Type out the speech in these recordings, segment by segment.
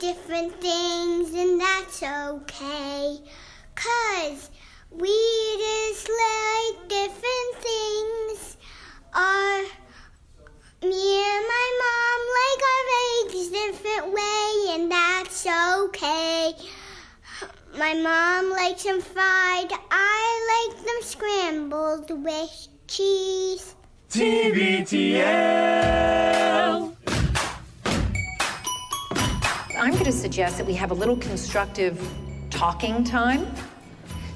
different things, and that's okay. 'Cause we just like different things. Me and my mom like our eggs different way, and that's okay. My mom likes them fried. I like them scrambled with cheese. TBTL. I'm going to suggest that we have a little constructive talking time.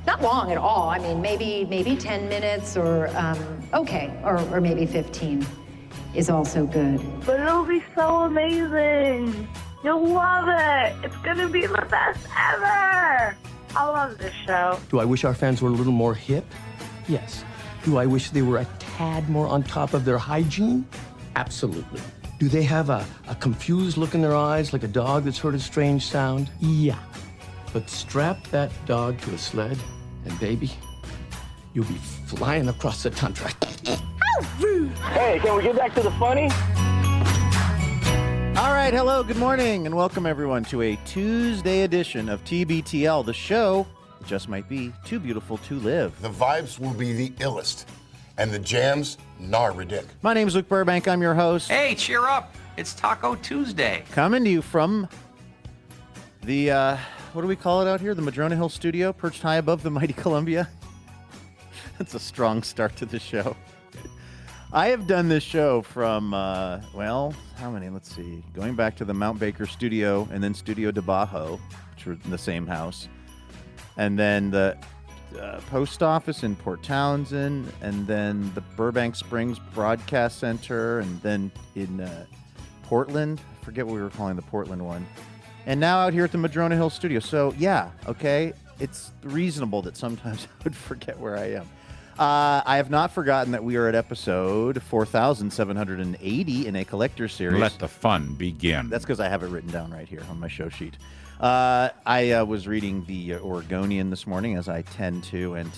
Not long at all. I mean, maybe 10 minutes or, or maybe 15 is also good. But it'll be so amazing. You'll love it. It's going to be the best ever. I love this show. Do I wish our fans were a little more hip? Yes. Do I wish they were a tad more on top of their hygiene? Absolutely. Do they have a confused look in their eyes like a dog that's heard a strange sound? Yeah. But strap that dog to a sled, and baby, you'll be flying across the tundra. Hey, can we get back to the funny? All right, hello, good morning, and welcome everyone to a Tuesday edition of TBTL, the show that just might be too beautiful to live. The vibes will be the illest, and the jams, ridic. My name is Luke Burbank, I'm your host. Hey, cheer up. It's Taco Tuesday. Coming to you from the, what do we call it out here? The Madrona Hill studio, perched high above the mighty Columbia. That's a strong start to the show. I have done this show from, how many? Let's see. Going back to the Mount Baker studio and then Studio de Bajo, which were in the same house. And then the post office in Port Townsend, and then the Burbank Springs Broadcast Center, and then in Portland. I forget what we were calling the Portland one. And now out here at the Madrona Hill studio. So, yeah, okay, it's reasonable that sometimes I would forget where I am. I have not forgotten that we are at episode 4,780 in a collector series. Let the fun begin. That's because I have it written down right here on my show sheet. I was reading the Oregonian this morning, as I tend to, and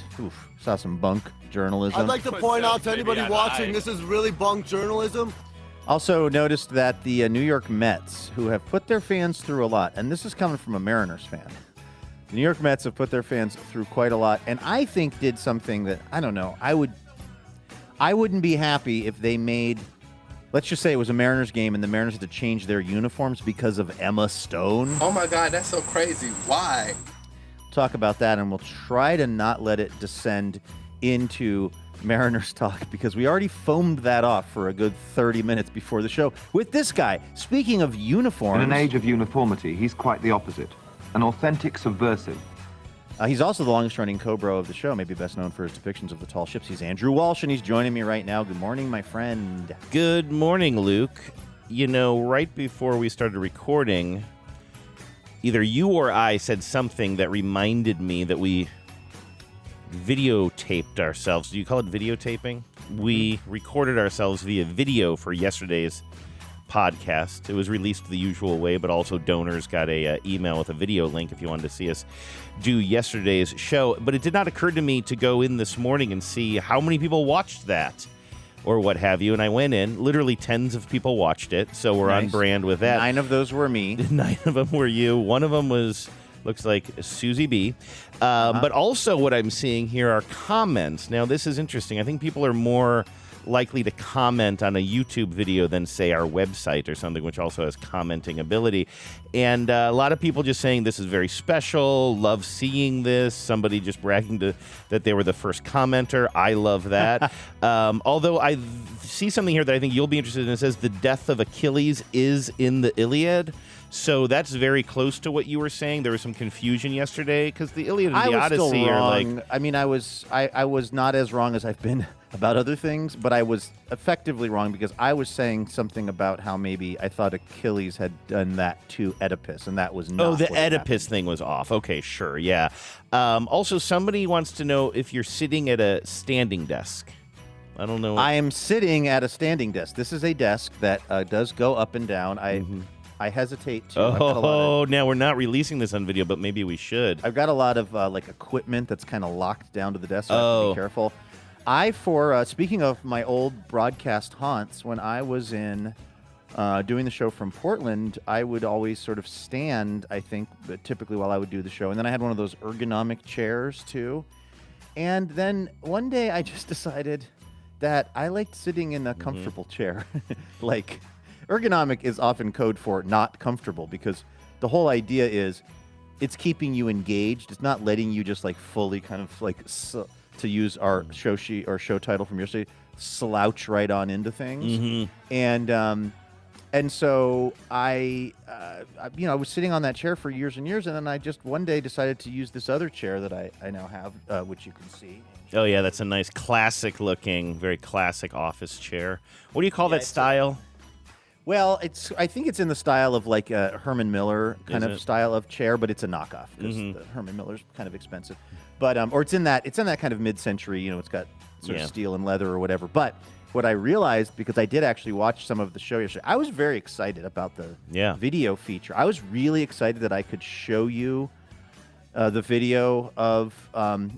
saw some bunk journalism. I'd like to point out to anybody watching, this is really bunk journalism. Also noticed that the New York Mets, who have put their fans through a lot, and this is coming from a Mariners fan, the New York Mets have put their fans through quite a lot, and I think did something that, I don't know, I wouldn't be happy if they made, let's just say it was a Mariners game and the Mariners had to change their uniforms because of Emma Stone. Oh my God, that's so crazy. Why? Talk about that, and we'll try to not let it descend into Mariners talk, because we already foamed that off for a good 30 minutes before the show with this guy. Speaking of uniforms... In an age of uniformity, he's quite the opposite. An authentic subversive. He's also the longest-running co-bro of the show, maybe best known for his depictions of the tall ships. He's Andrew Walsh, and he's joining me right now. Good morning, my friend. Good morning, Luke. You know, right before we started recording, either you or I said something that reminded me that we videotaped ourselves. Do you call it videotaping? We recorded ourselves via video for yesterday's podcast. It was released the usual way, but also donors got a email with a video link if you wanted to see us do yesterday's show. But it did not occur to me to go in this morning and see how many people watched that or what have you. And I went in. Literally tens of people watched it, so we're on brand with that. 9 of those were me. 9 of them were you. One of them looks like Susie B. But also what I'm seeing here are comments. Now, this is interesting. I think people are more likely to comment on a YouTube video than, say, our website or something, which also has commenting ability. And a lot of people just saying this is very special, love seeing this, somebody just bragging that they were the first commenter. I love that. Although I see something here that I think you'll be interested in. It says the death of Achilles is in the Iliad. So that's very close to what you were saying. There was some confusion yesterday because the Iliad and the Odyssey are like... I mean, I was not as wrong as I've been about other things, but I was effectively wrong because I was saying something about how maybe I thought Achilles had done that to Oedipus, and that was not. Oh, the Oedipus thing was off. Okay, sure, yeah. Also, somebody wants to know if you're sitting at a standing desk. I don't know. I am sitting at a standing desk. This is a desk that does go up and down. I hesitate to. Oh, now we're not releasing this on video, but maybe we should. I've got a lot of like equipment that's kind of locked down to the desk, so I have to be careful. Speaking of my old broadcast haunts, when I was in doing the show from Portland, I would always sort of stand, I think, but typically while I would do the show. And then I had one of those ergonomic chairs, too. And then one day I just decided that I liked sitting in a comfortable chair. Like, ergonomic is often code for not comfortable, because the whole idea is it's keeping you engaged. It's not letting you just, like, fully kind of, like, to use our show sheet or show title from yesterday, slouch right on into things. And so I was sitting on that chair for years and years, and then I just one day decided to use this other chair that I now have, which you can see. Oh, yeah, that's a nice classic-looking, very classic office chair. What do you call that style? Well, I think it's in the style of like a Herman Miller kind of style of chair, but it's a knockoff because the Herman Miller's kind of expensive. But or it's in that kind of mid-century, it's got sort of steel and leather or whatever. But what I realized, because I did actually watch some of the show yesterday, I was very excited about the video feature. I was really excited that I could show you the video of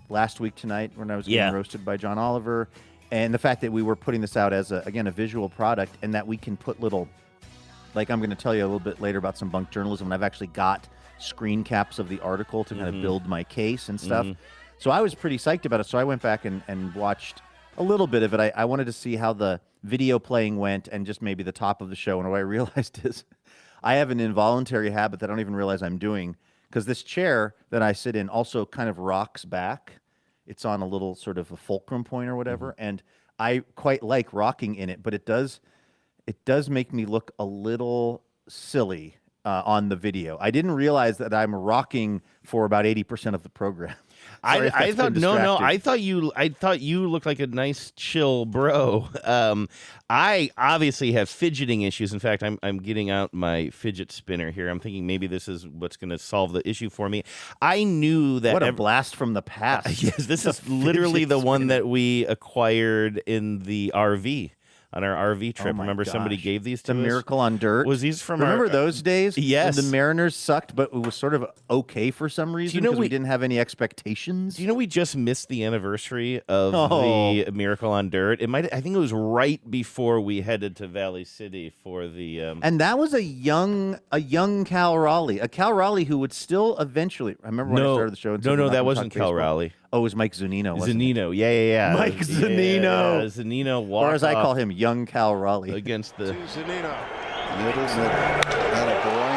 last week tonight when I was getting roasted by John Oliver, and the fact that we were putting this out as, a visual product, and that we can put little, like I'm going to tell you a little bit later about some bunk journalism, and I've actually got screen caps of the article to kind of build my case and stuff. So I was pretty psyched about it, so I went back and watched a little bit of it. I wanted to see how the video playing went and just maybe the top of the show. And what I realized is I have an involuntary habit that I don't even realize I'm doing, because this chair that I sit in also kind of rocks back. It's on a little sort of a fulcrum point or whatever. And I quite like rocking in it, but it does make me look a little silly on the video. I didn't realize that I'm rocking for about 80% of the program. I thought you looked like a nice chill bro. I obviously have fidgeting issues. In fact, I'm getting out my fidget spinner here. I'm thinking maybe this is what's going to solve the issue for me. I knew that. What a blast from the past! Yes, this is literally the one that we acquired in the RV. On our RV trip. Remember somebody gave these to us? The Miracle on Dirt. Was these from Remember those days? Yes. When the Mariners sucked, but it was sort of okay for some reason because we didn't have any expectations. Do you know we just missed the anniversary of the Miracle on Dirt? I think it was right before we headed to Valley City for the and that was a young Cal Raleigh. A Cal Raleigh who would still eventually I remember when I started the show. No, that wasn't Cal Raleigh. Oh, it was Mike Zunino. Zunino, yeah. Mike Zunino. Zunino walk or as I call him, young Cal Raleigh. Against the... Zunino. Middle. That boy.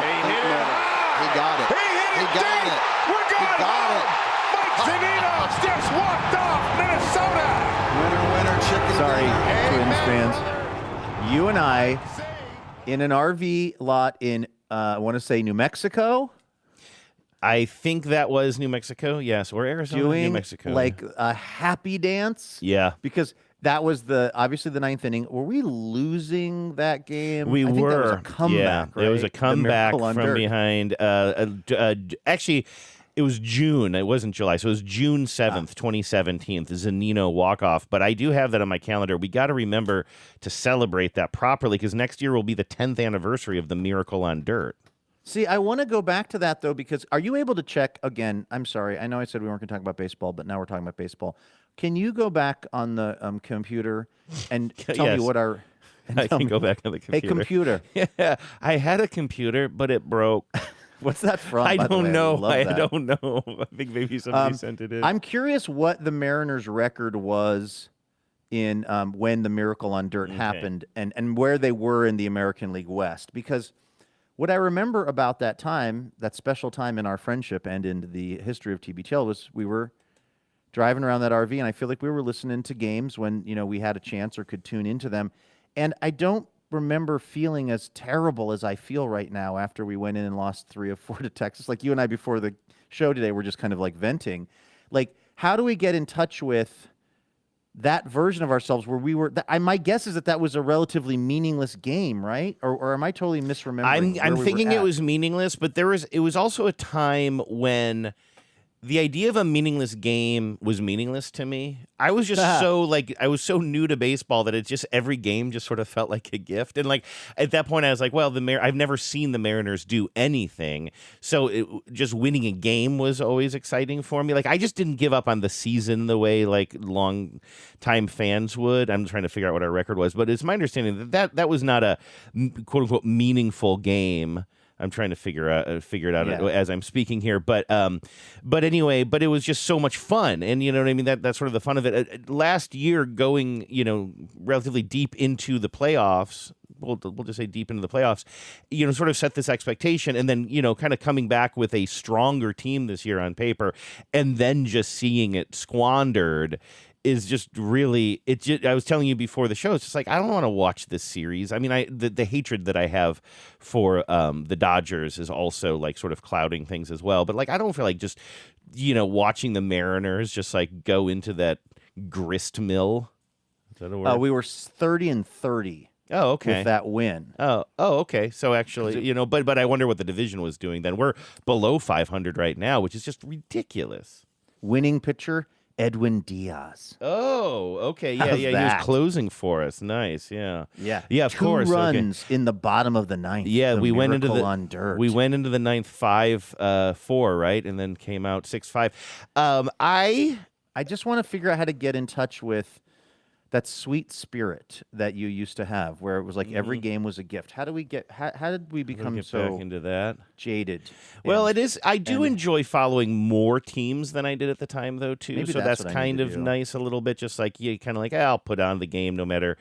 He got it. He got it. He got it. Mike Zunino just walked off Minnesota. Winner, chicken Sorry, dinner. Twins fans. You and I, in an RV lot in, I want to say New Mexico. I think that was New Mexico, yes, or Arizona, doing New Mexico. Like a happy dance. Yeah. Because that was obviously the ninth inning. Were we losing that game? We I think were. That was a comeback, Yeah, right? it was a comeback from dirt. behind. Actually, it was June. It wasn't July. So it was June 7th, 2017, the Zunino walk-off. But I do have that on my calendar. We got to remember to celebrate that properly, because next year will be the 10th anniversary of the Miracle on Dirt. See, I want to go back to that, though, because are you able to check again? I'm sorry. I know I said we weren't going to talk about baseball, but now we're talking about baseball. Can you go back on the computer and tell me what our... I can go back on the computer. Hey, computer. Yeah, I had a computer, but it broke. What's that from? I don't know. I I don't know. I think maybe somebody sent it in. I'm curious what the Mariners' record was in when the Miracle on Dirt happened and where they were in the American League West, because... What I remember about that time, that special time in our friendship and in the history of TBTL, was we were driving around that RV, and I feel like we were listening to games when we had a chance or could tune into them. And I don't remember feeling as terrible as I feel right now after we went in and lost 3 of 4 to Texas. Like you and I before the show today were just kind of like venting. Like, how do we get in touch with that version of ourselves where we were... my guess is that was a relatively meaningless game, right? Or am I totally misremembering? I'm thinking it was meaningless, but it was also a time when the idea of a meaningless game was meaningless to me. I was just I was so new to baseball that it just every game just sort of felt like a gift. And like at that point, I was like, well, I've never seen the Mariners do anything, so just winning a game was always exciting for me. Like I just didn't give up on the season the way like long time fans would. I'm trying to figure out what our record was, but it's my understanding that was not a quote unquote meaningful game. I'm trying to figure it out as I'm speaking here, but anyway, but it was just so much fun, and you know what I mean. That's sort of the fun of it. Last year, going relatively deep into the playoffs, we'll just say deep into the playoffs, sort of set this expectation, and then kind of coming back with a stronger team this year on paper, and then just seeing it squandered is just really I was telling you before the show, it's just like I don't want to watch this series. I mean, the hatred that I have for the Dodgers is also like sort of clouding things as well. But like I don't feel like just watching the Mariners just like go into that grist mill. Is that a word? We were 30-30. Oh, okay. With that win. Oh, okay. So actually, but I wonder what the division was doing then. We're below 500 right now, which is just ridiculous. Winning pitcher Edwin Diaz. Oh, okay. Yeah, he was closing for us. Nice. Yeah. Of course. 2 runs in the bottom of the ninth. Yeah, we went into the on dirt. We went into the ninth 5-4, right, and then came out 6-5. I just want to figure out how to get in touch with that sweet spirit that you used to have, where it was like every game was a gift. How did we become so back into that jaded? Well, it is. I do enjoy following more teams than I did at the time, though, too. Maybe so that's kind of nice, a little bit. Just like you, kind of like I'll put on the game no matter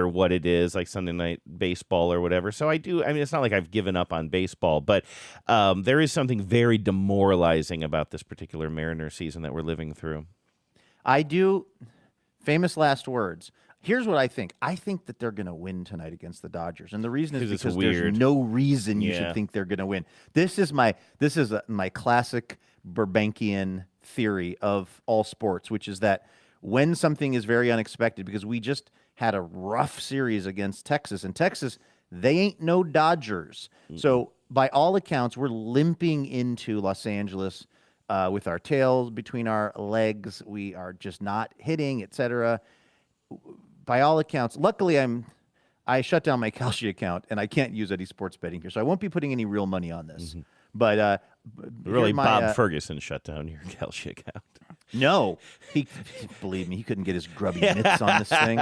what it is, like Sunday night baseball or whatever. So I do. I mean, it's not like I've given up on baseball, but there is something very demoralizing about this particular Mariner season that we're living through. I do. Famous last words. Here's what I think. I think that they're going to win tonight against the Dodgers, and the reason is because there's no reason you should think they're going to win. This is my classic Burbankian theory of all sports, which is that when something is very unexpected, because we just had a rough series against Texas, and Texas, they ain't no Dodgers. So by all accounts, we're limping into Los Angeles with our tails between our legs. We are just not hitting, etc. By all accounts, luckily I shut down my Kalshi account and I can't use any sports betting here, so I won't be putting any real money on this. But really, Bob Ferguson shut down your Kalshi account. No, believe me, he couldn't get his grubby mitts on this thing.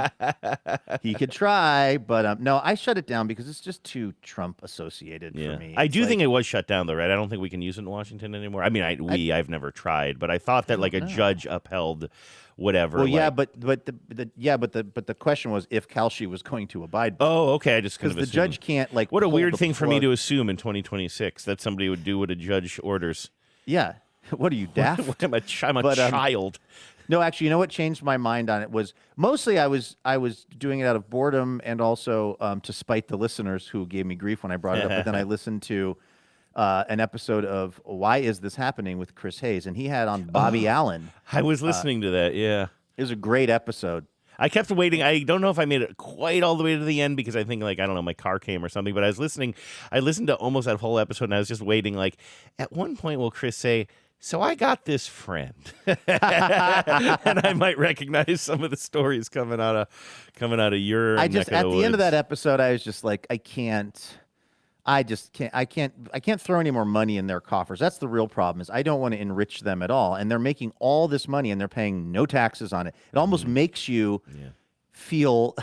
He could try, but no, I shut it down because it's just too Trump associated for me. I do think it was shut down though, right? I don't think we can use it in Washington anymore. I mean, I've never tried, but I thought that like a judge upheld whatever. Well, yeah, but the question was if Kalshi was going to abide by. Oh, okay. I just kind of because the judge can't like. What a weird thing for me to assume in 2026 that somebody would do what a judge orders. Yeah. What are you, daft? I'm a child. No, actually, you know what changed my mind on it was mostly I was doing it out of boredom and also to spite the listeners who gave me grief when I brought it up. But then I listened to an episode of Why Is This Happening with Chris Hayes, and he had on Bobby Allen. I was listening to that, yeah. It was a great episode. I kept waiting. I don't know if I made it quite all the way to the end because I think, like, I don't know, my car came or something. But I was listening. I listened to almost that whole episode, and I was just waiting. Like, at one point, will Chris say, "So I got this friend," and I might recognize some of the stories coming out of your. At the end of that episode, I was just like, I can't throw any more money in their coffers. That's the real problem. Is I don't want to enrich them at all, and they're making all this money and they're paying no taxes on it. It almost makes you feel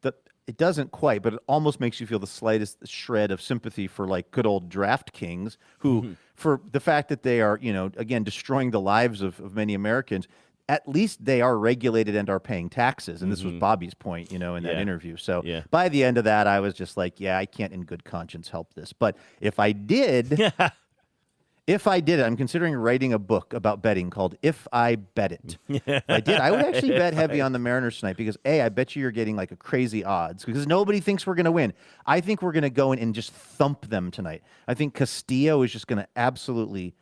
that it doesn't quite, but it almost makes you feel the slightest shred of sympathy for like good old DraftKings, who for the fact that they are, again, destroying the lives of many Americans. At least they are regulated and are paying taxes. And this was Bobby's point, in that interview. So by the end of that, I was just like, I can't in good conscience help this. But if I did, I'm considering writing a book about betting called If I Bet It. If I did, I would actually bet heavy on the Mariners tonight because, I bet you're getting like a crazy odds because nobody thinks we're going to win. I think we're going to go in and just thump them tonight. I think Castillo is just going to absolutely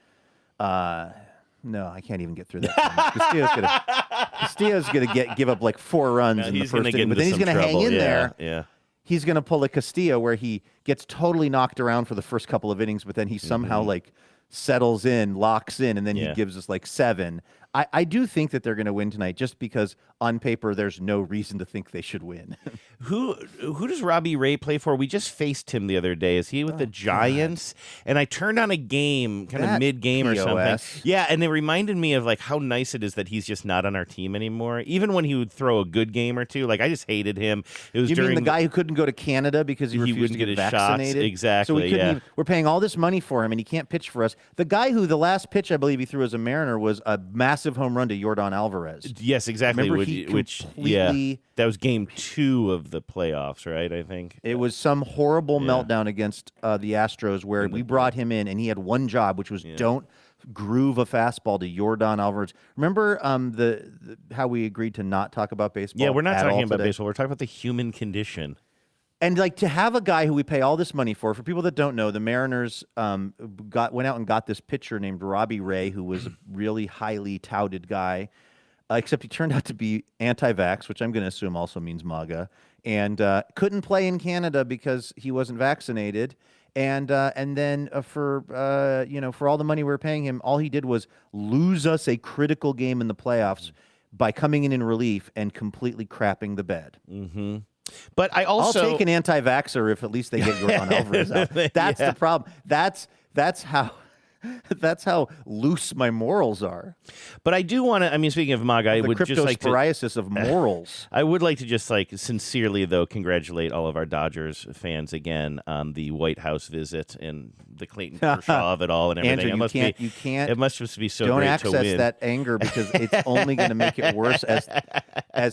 no, I can't even get through that. Castillo's gonna give up like 4 runs in the first inning, but then he's gonna hang in there. Yeah, he's gonna pull a Castillo where he gets totally knocked around for the first couple of innings, but then he somehow like settles in, locks in, and then Yeah. he gives us like 7. I do think that they're going to win tonight just because on paper there's no reason to think they should win. Who does Robbie Ray play for? We just faced him the other day. Is he with the Giants? And I turned on a game, kind of That mid-game or something. POS. Yeah, and it reminded me of like how nice it is that he's just not on our team anymore. Even when he would throw a good game or two, like I just hated him. It was You during mean the guy who couldn't go to Canada because he refused wouldn't to get get his shots? vaccinated? Exactly, So we couldn't yeah. we're paying all this money for him, and he can't pitch for us. The guy who the last pitch I believe he threw as a Mariner was a massive home run to Yordan Alvarez. Yes, exactly. Remember, which completely- that was game 2 of the playoffs, right? I think It was some horrible Yeah. meltdown against the Astros where we brought him in, and he had one job, which was don't groove a fastball to Yordan Alvarez. Remember the how we agreed to not talk about baseball? Yeah, we're not at all talking about today? baseball. We're talking about the human condition. And like to have a guy who we pay all this money for people that don't know, the Mariners went out and got this pitcher named Robbie Ray, who was a really highly touted guy, except he turned out to be anti-vax, which I'm going to assume also means MAGA, and couldn't play in Canada because he wasn't vaccinated. And then for all the money we were paying him, all he did was lose us a critical game in the playoffs by coming in relief and completely crapping the bed. Mm-hmm. But I also I'll take an anti-vaxxer if at least they get Yordan Alvarez out. That's the problem. That's how loose my morals are. But I do want to. I mean, speaking of MAGA, I The would just like to. cryptosporiasis of morals. I would like to just sincerely though congratulate all of our Dodgers fans again on the White House visit and the Clayton Kershaw of it all and everything. Andrew, it you can't. It must just be so don't great access to win. that anger because it's only going to make it worse as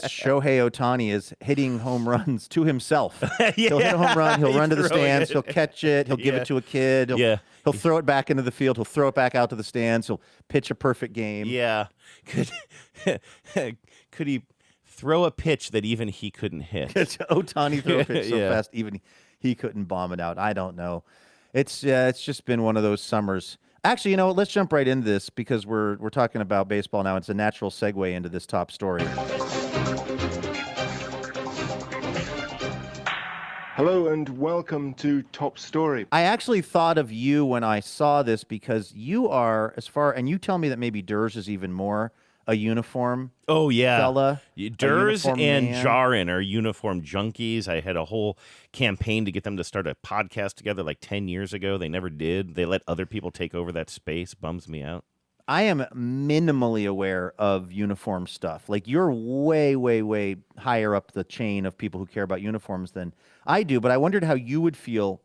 Shohei Ohtani is hitting home runs to himself. He'll hit a home run. He'll run to the throwing stands. it. He'll catch it. He'll give it to a kid. He'll throw it back into the field. He'll throw it back out to the stands. He'll pitch a perfect game. Yeah. Could he throw a pitch that even he couldn't hit? Ohtani threw a pitch so fast even he couldn't bomb it out. I don't know. It's just been one of those summers. Actually, you know what? Let's jump right into this because we're talking about baseball now. It's a natural segue into this top story. Hello and welcome to Top Story. I actually thought of you when I saw this because you are and you tell me that maybe Durs is even more a uniform. Oh yeah, fella. Durs and man. Jarin are uniform junkies. I had a whole campaign to get them to start a podcast together like 10 years ago. They never did. They let other people take over that space. Bums me out. I am minimally aware of uniform stuff. Like you're way, way, way higher up the chain of people who care about uniforms than I do. But I wondered how you would feel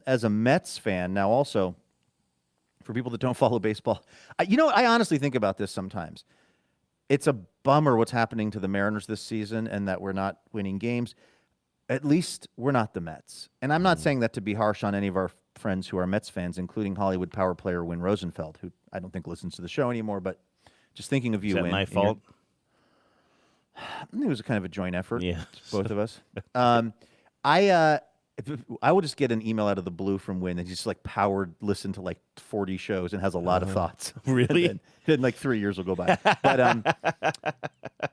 as a Mets fan. Now, also, for people that don't follow baseball, I honestly think about this sometimes. It's a bummer what's happening to the Mariners this season and that we're not winning games. At least we're not the Mets. And I'm not saying that to be harsh on any of our friends who are Mets fans, including Hollywood power player Win Rosenfeld, who I don't think listens to the show anymore, but just thinking of you, Is that Win. my fault? I think it was kind of a joint effort. Yeah. Both of us. I will just get an email out of the blue from Win and he's like powered, listened to like 40 shows and has a lot of thoughts. Really? And then like 3 years will go by. But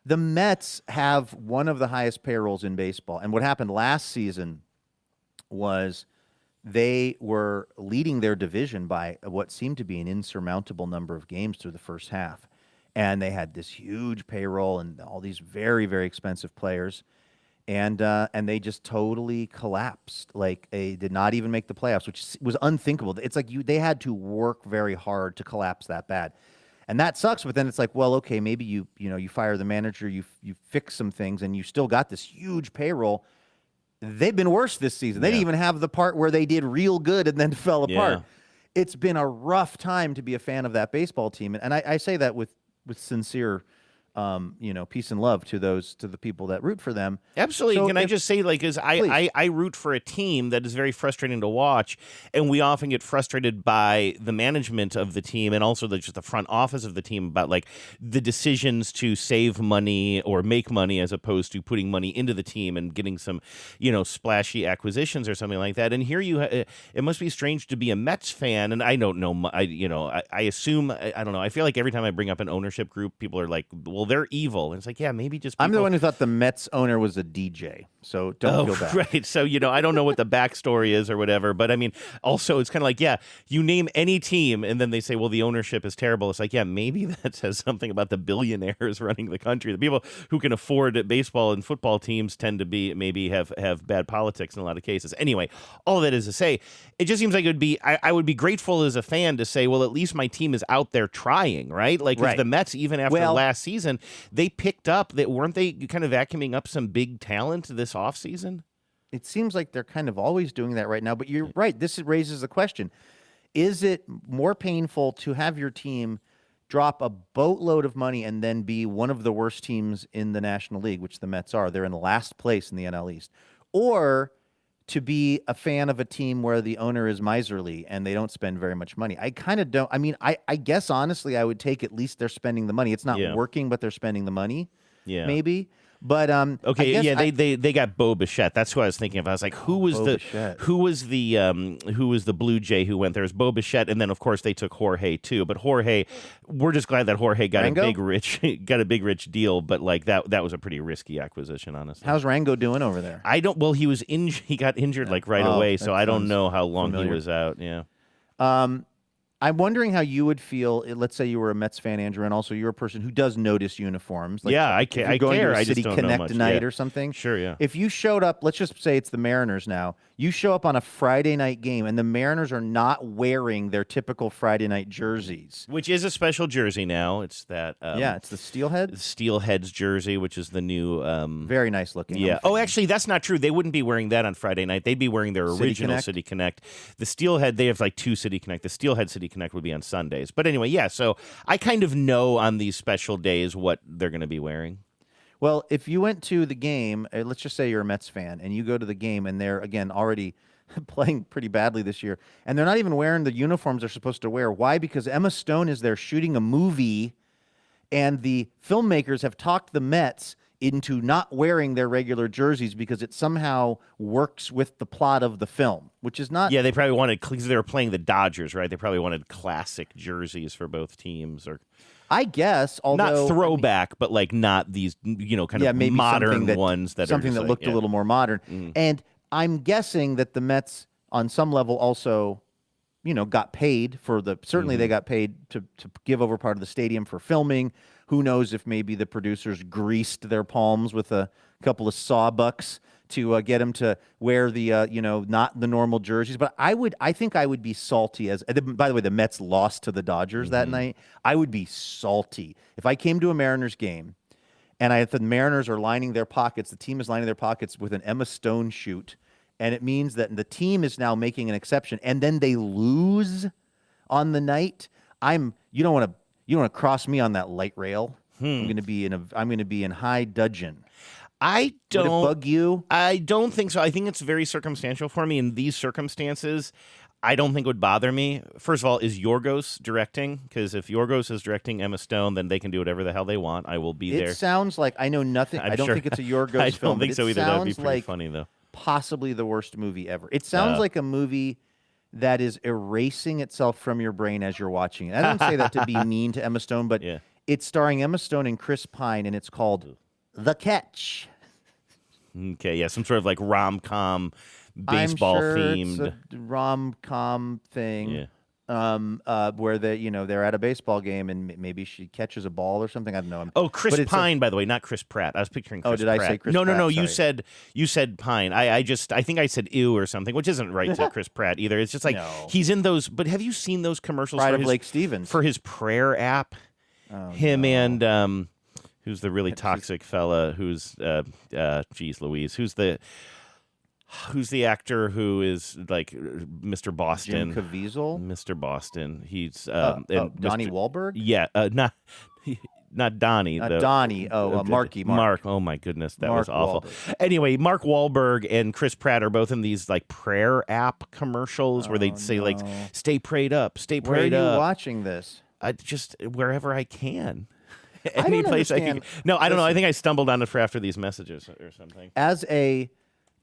the Mets have one of the highest payrolls in baseball. And what happened last season was they were leading their division by what seemed to be an insurmountable number of games through the first half. And they had this huge payroll and all these very, very expensive players. And they just totally collapsed. Like they did not even make the playoffs, which was unthinkable. It's like they had to work very hard to collapse that bad. And that sucks, but then it's like, well, okay, maybe you fire the manager, you fix some things, and you still got this huge payroll. They've been worse this season. They didn't even have the part where they did real good and then fell apart. Yeah. It's been a rough time to be a fan of that baseball team, and I say that with sincere, peace and love to the people that root for them. Absolutely. So Can I just say, like, I root for a team that is very frustrating to watch, and we often get frustrated by the management of the team and also just the front office of the team about like the decisions to save money or make money as opposed to putting money into the team and getting some, splashy acquisitions or something like that. And here it must be strange to be a Mets fan, and I don't know. I assume I don't know. I feel like every time I bring up an ownership group, people are like, well, well, they're evil. And it's like, yeah, maybe just people... I'm the one who thought the Mets owner was a DJ, so don't feel bad. Right. So, I don't know what the backstory is or whatever, but I mean, also it's kind of like, yeah, you name any team and then they say, well, the ownership is terrible. It's like, yeah, maybe that says something about the billionaires running the country. The people who can afford baseball and football teams tend to be maybe have bad politics in a lot of cases. Anyway, all of that is to say, it just seems like it would be, I would be grateful as a fan to say, well, at least my team is out there trying, right? Like, 'cause the Mets, even after last season, they picked up that, weren't they kind of vacuuming up some big talent this offseason? It seems like they're kind of always doing that right now, but you're right. This raises the question. Is it more painful to have your team drop a boatload of money and then be one of the worst teams in the National League, which the Mets are? They're in last place in the NL East. Or to be a fan of a team where the owner is miserly and they don't spend very much money? I kind of don't. I mean, I guess, honestly, I would take at least they're spending the money. It's not working, but they're spending the money, maybe. But okay, they got Bo Bichette. That's who I was thinking of. I was like, who was the Blue Jay who went there? It was Bo Bichette, and then of course they took Jorge too. But Jorge, we're just glad that Jorge got a big rich deal. But like that was a pretty risky acquisition, honestly. How's Rango doing over there? I don't. Well, he was he got injured like right away, so I don't know how long he was out. Yeah. I'm wondering how you would feel. Let's say you were a Mets fan, Andrew, and also you're a person who does notice uniforms. Like, I care. I care. I City just don't know Connect much. night or something. Sure, yeah. If you showed up, let's just say it's the Mariners now. You show up on a Friday night game, and the Mariners are not wearing their typical Friday night jerseys, which is a special jersey now. It's that. It's the Steelhead. Steelhead's jersey, which is the new. Very nice looking. Yeah. Oh, actually, that's not true. They wouldn't be wearing that on Friday night. They'd be wearing their original City Connect. The Steelhead, they have like two City Connect. The Steelhead City Connect would be on Sundays. But anyway, yeah, so I kind of know on these special days what they're going to be wearing. Well, if you went to the game, let's just say you're a Mets fan, and you go to the game, and they're, again, already playing pretty badly this year, and they're not even wearing the uniforms they're supposed to wear. Why? Because Emma Stone is there shooting a movie, and the filmmakers have talked the Mets into not wearing their regular jerseys because it somehow works with the plot of the film, which is not... Yeah, they probably wanted, because they were playing the Dodgers, right? They probably wanted classic jerseys for both teams, or... I guess, although... Not throwback, but like not these, kind of maybe modern ones that something are that looked a little more modern. And I'm guessing that the Mets, on some level, also, got paid for the... Certainly they got paid to give over part of the stadium for filming. Who knows if maybe the producers greased their palms with a couple of sawbucks to get them to wear the, not the normal jerseys. But I think I would be salty as... By the way, the Mets lost to the Dodgers that night. I would be salty. If I came to a Mariners game and the Mariners are lining their pockets, the team is lining their pockets with an Emma Stone shoot, and it means that the team is now making an exception, and then they lose on the night, you don't want to cross me on that light rail. I'm going to be in high dudgeon. I don't. Would it bug you? I don't think so. I think it's very circumstantial for me. In these circumstances, I don't think it would bother me. First of all, is Yorgos directing? Because if Yorgos is directing Emma Stone, then they can do whatever the hell they want. I will be there. It sounds like, I know nothing. I don't think it's a Yorgos film. I don't think so either. That would be pretty funny, though. Possibly the worst movie ever. It sounds like a movie that is erasing itself from your brain as you're watching it. I don't say that to be mean to Emma Stone, but it's starring Emma Stone and Chris Pine, and it's called The Catch. Okay, yeah, some sort of like rom-com, baseball-themed. It's a rom-com thing. Where they're at a baseball game and maybe she catches a ball or something. I don't know. Chris Pine, by the way, not Chris Pratt. I was picturing Chris Pratt. I say Chris No, Pratt? no. Sorry. You said Pine. I think I said ew or something, which isn't right to Chris Pratt either. It's just like he's in those. But have you seen those commercials? Pride of Lake Stevens for his prayer app? And who's the really toxic fella? Who's geez Louise? Who's the actor who is like Mr. Boston? Jim Caviezel? Mr. Boston. He's Donnie Wahlberg? Yeah, not Donnie. Donnie. Mark. Oh my goodness, that Mark was awful. Wahlberg. Anyway, Mark Wahlberg and Chris Pratt are both in these like prayer app commercials where they'd say like, "Stay prayed up, stay prayed up." Where are you watching this? I just wherever I can. I don't place I can. understand. No, I don't know. I think I stumbled on it after these messages or something.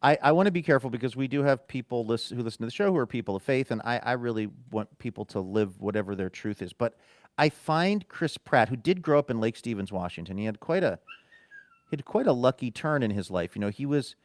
I want to be careful because we do have people who listen to the show who are people of faith, and I really want people to live whatever their truth is. But I find Chris Pratt, who did grow up in Lake Stevens, Washington, he had quite a lucky turn in his life. He was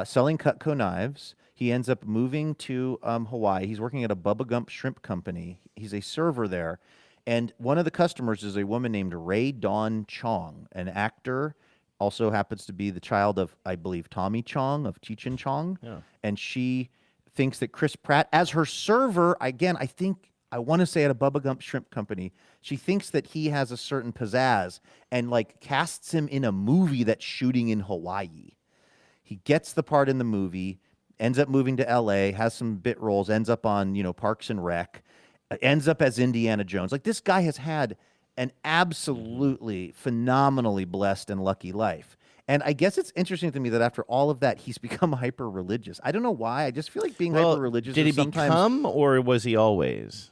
selling Cutco knives. He ends up moving to Hawaii. He's working at a Bubba Gump shrimp company. He's a server there. And one of the customers is a woman named Ray Dawn Chong, an actor, also happens to be the child of, I believe, Tommy Chong of Cheech and Chong. Yeah. And she thinks that Chris Pratt, as her server, again, I want to say at a Bubba Gump shrimp company, she thinks that he has a certain pizzazz and like casts him in a movie that's shooting in Hawaii. He gets the part in the movie, ends up moving to LA, has some bit roles, ends up on, Parks and Rec, ends up as Indiana Jones. Like, this guy has had an absolutely phenomenally blessed and lucky life. And I guess it's interesting to me that after all of that, he's become hyper-religious. I don't know why. I just feel like being hyper-religious did he is sometimes... become, or was he always?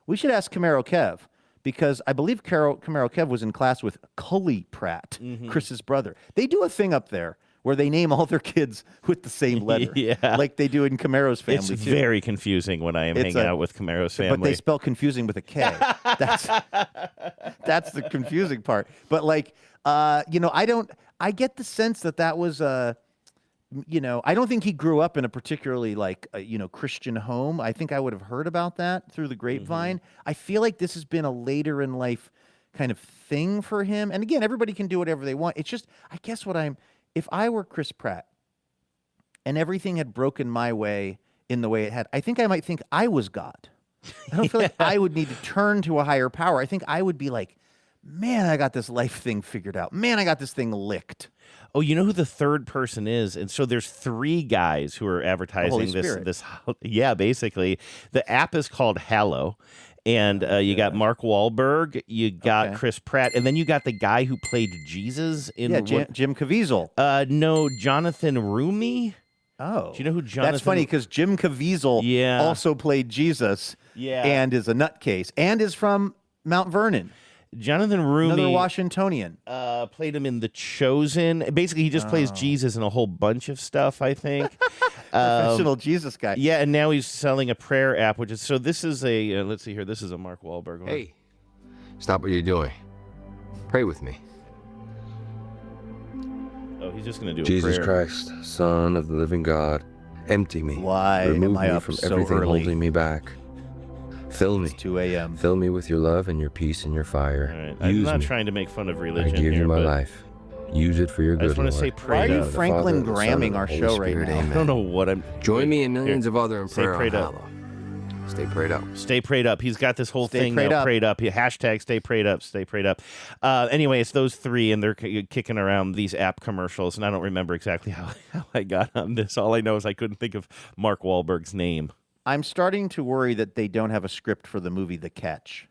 We should ask Camaro Kev, because I believe Camaro Kev was in class with Cully Pratt, Chris's brother. They do a thing up there where they name all their kids with the same letter, like they do in Camaro's family. It's very confusing when I am hanging out with Camaro's family. But they spell confusing with a K. That's the confusing part. But I get the sense that was, I don't think he grew up in a particularly Christian home. I think I would have heard about that through the grapevine. I feel like this has been a later in life kind of thing for him. And again, everybody can do whatever they want. It's just, I guess if I were Chris Pratt and everything had broken my way in the way it had, I think I might think I was God. I don't feel like I would need to turn to a higher power. I think I would be like, man, I got this life thing figured out. Man, I got this thing licked. Oh, you know who the third person is? And so there's three guys who are advertising this. Yeah, basically. The app is called Hallow. And you got Mark Wahlberg, you got Chris Pratt, and then you got the guy who played Jesus in Jim Caviezel. No, Jonathan Rumi. Oh, do you know who Jonathan? That's funny because Jim Caviezel also played Jesus. And is a nutcase and is from Mount Vernon. Jonathan Rumi, another Washingtonian, played him in The Chosen. Basically, he just plays Jesus in a whole bunch of stuff, I think. Professional Jesus guy. Yeah, and now he's selling a prayer app, which is, so this is a, let's see here, this is a Mark Wahlberg one. Hey, stop what you're doing. Pray with me. Oh, he's just going to do Jesus a prayer. Christ, Son of the living God, empty me. Why Remove am I me up from so everything early? holding me back. Fill me. It's 2 a.m. Fill me with your love and your peace and your fire. All right. I'm not trying to make fun of religion. I give here, you my but life. Use it for your good, I just want to say Lord. pray. Why are you up. Franklin Father, Gramming our Holy show Spirit, right now? amen. I don't know what I'm... Join me and millions of other in Stay prayer prayed on up. Hallow. Stay prayed up. Stay prayed up. He's got this whole Stay thing prayed now, up. prayed up. Hashtag stay prayed up, stay prayed up. Anyway, it's those three, and they're kicking around these app commercials, and I don't remember exactly how I got on this. All I know is I couldn't think of Mark Wahlberg's name. I'm starting to worry that they don't have a script for the movie The Catch.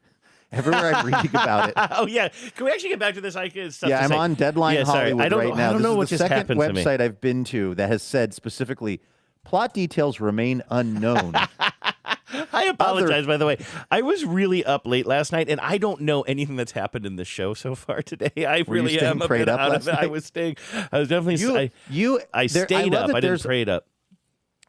Everywhere I'm reading about it. Oh, yeah. Can we actually get back to this? I'm on Deadline Hollywood right now. I don't know what this is just the second happened to me. website I've been to that has said specifically, plot details remain unknown. I apologize, by the way. I was really up late last night, and I don't know anything that's happened in the show so far today. I really am a bit out of it. I was definitely... I stayed up. I didn't pray it up.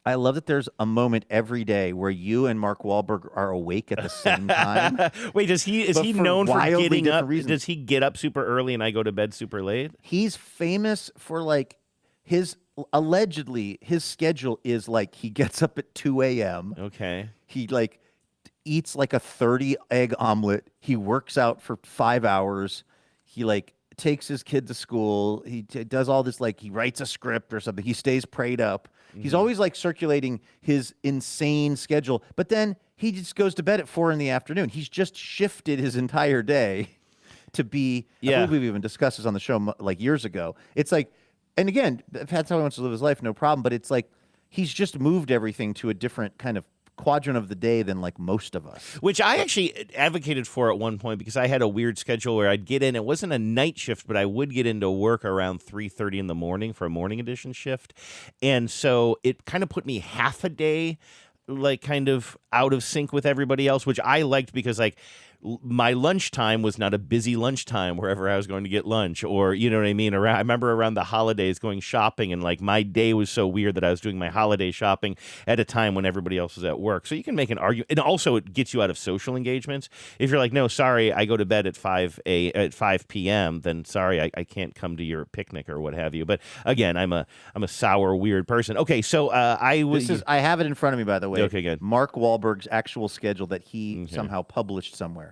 I love that there's a moment every day where you and Mark Wahlberg are awake at the same time. Wait, is he known for getting up? Does he get up super early and I go to bed super late? He's famous for allegedly his schedule is he gets up at 2 a.m. Okay. He eats a 30 egg omelet. He works out for 5 hours. He takes his kid to school. He does all this, he writes a script or something. He stays prayed up. He's always circulating his insane schedule, but then he just goes to bed at 4 p.m. He's just shifted his entire day to be, I believe we've even discussed this on the show years ago. It's and again, if that's how he wants to live his life, no problem, but it's he's just moved everything to a different kind of quadrant of the day than most of us. Which I actually advocated for at one point because I had a weird schedule where I'd get in. It wasn't a night shift, but I would get into work around 3:30 in the morning for a morning edition shift. And so it kind of put me half a day kind of out of sync with everybody else, which I liked because my lunchtime was not a busy lunchtime wherever I was going to get lunch, or you know what I mean. I remember around the holidays going shopping, and like my day was so weird that I was doing my holiday shopping at a time when everybody else was at work. So you can make an argument, and also it gets you out of social engagements. If you're like, no, sorry, I go to bed at 5 p.m., then sorry, I can't come to your picnic or what have you. But again, I'm a sour, weird person. Okay, so I have it in front of me, by the way. Okay, good. Mark Wahlberg's actual schedule that he somehow published somewhere.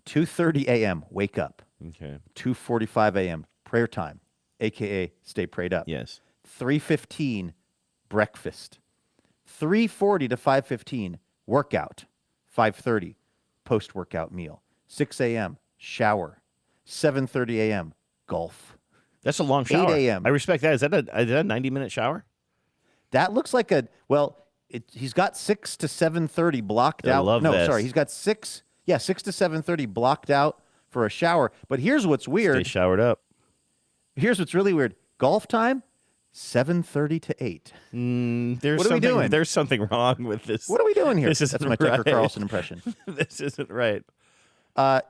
2:30 a.m. wake up. Okay. 2:45 a.m. prayer time, aka stay prayed up. Yes. 3:15 breakfast. 3:40 to 5:15 workout. 5:30 post workout meal. 6 a.m. shower. 7:30 a.m. golf. That's a long shower. 8 a.m. I respect that. Is that a 90-minute shower? That looks like he's got 6 to 7:30 blocked I out. love No, this. sorry, he's got 6 to 7:30 blocked out for a shower. But here's what's weird. Stay showered up. Here's what's really weird. Golf time, 7:30 to 8. What are we doing? There's something wrong with this. What are we doing here? This isn't That's my Tucker right. Carlson impression. This isn't right.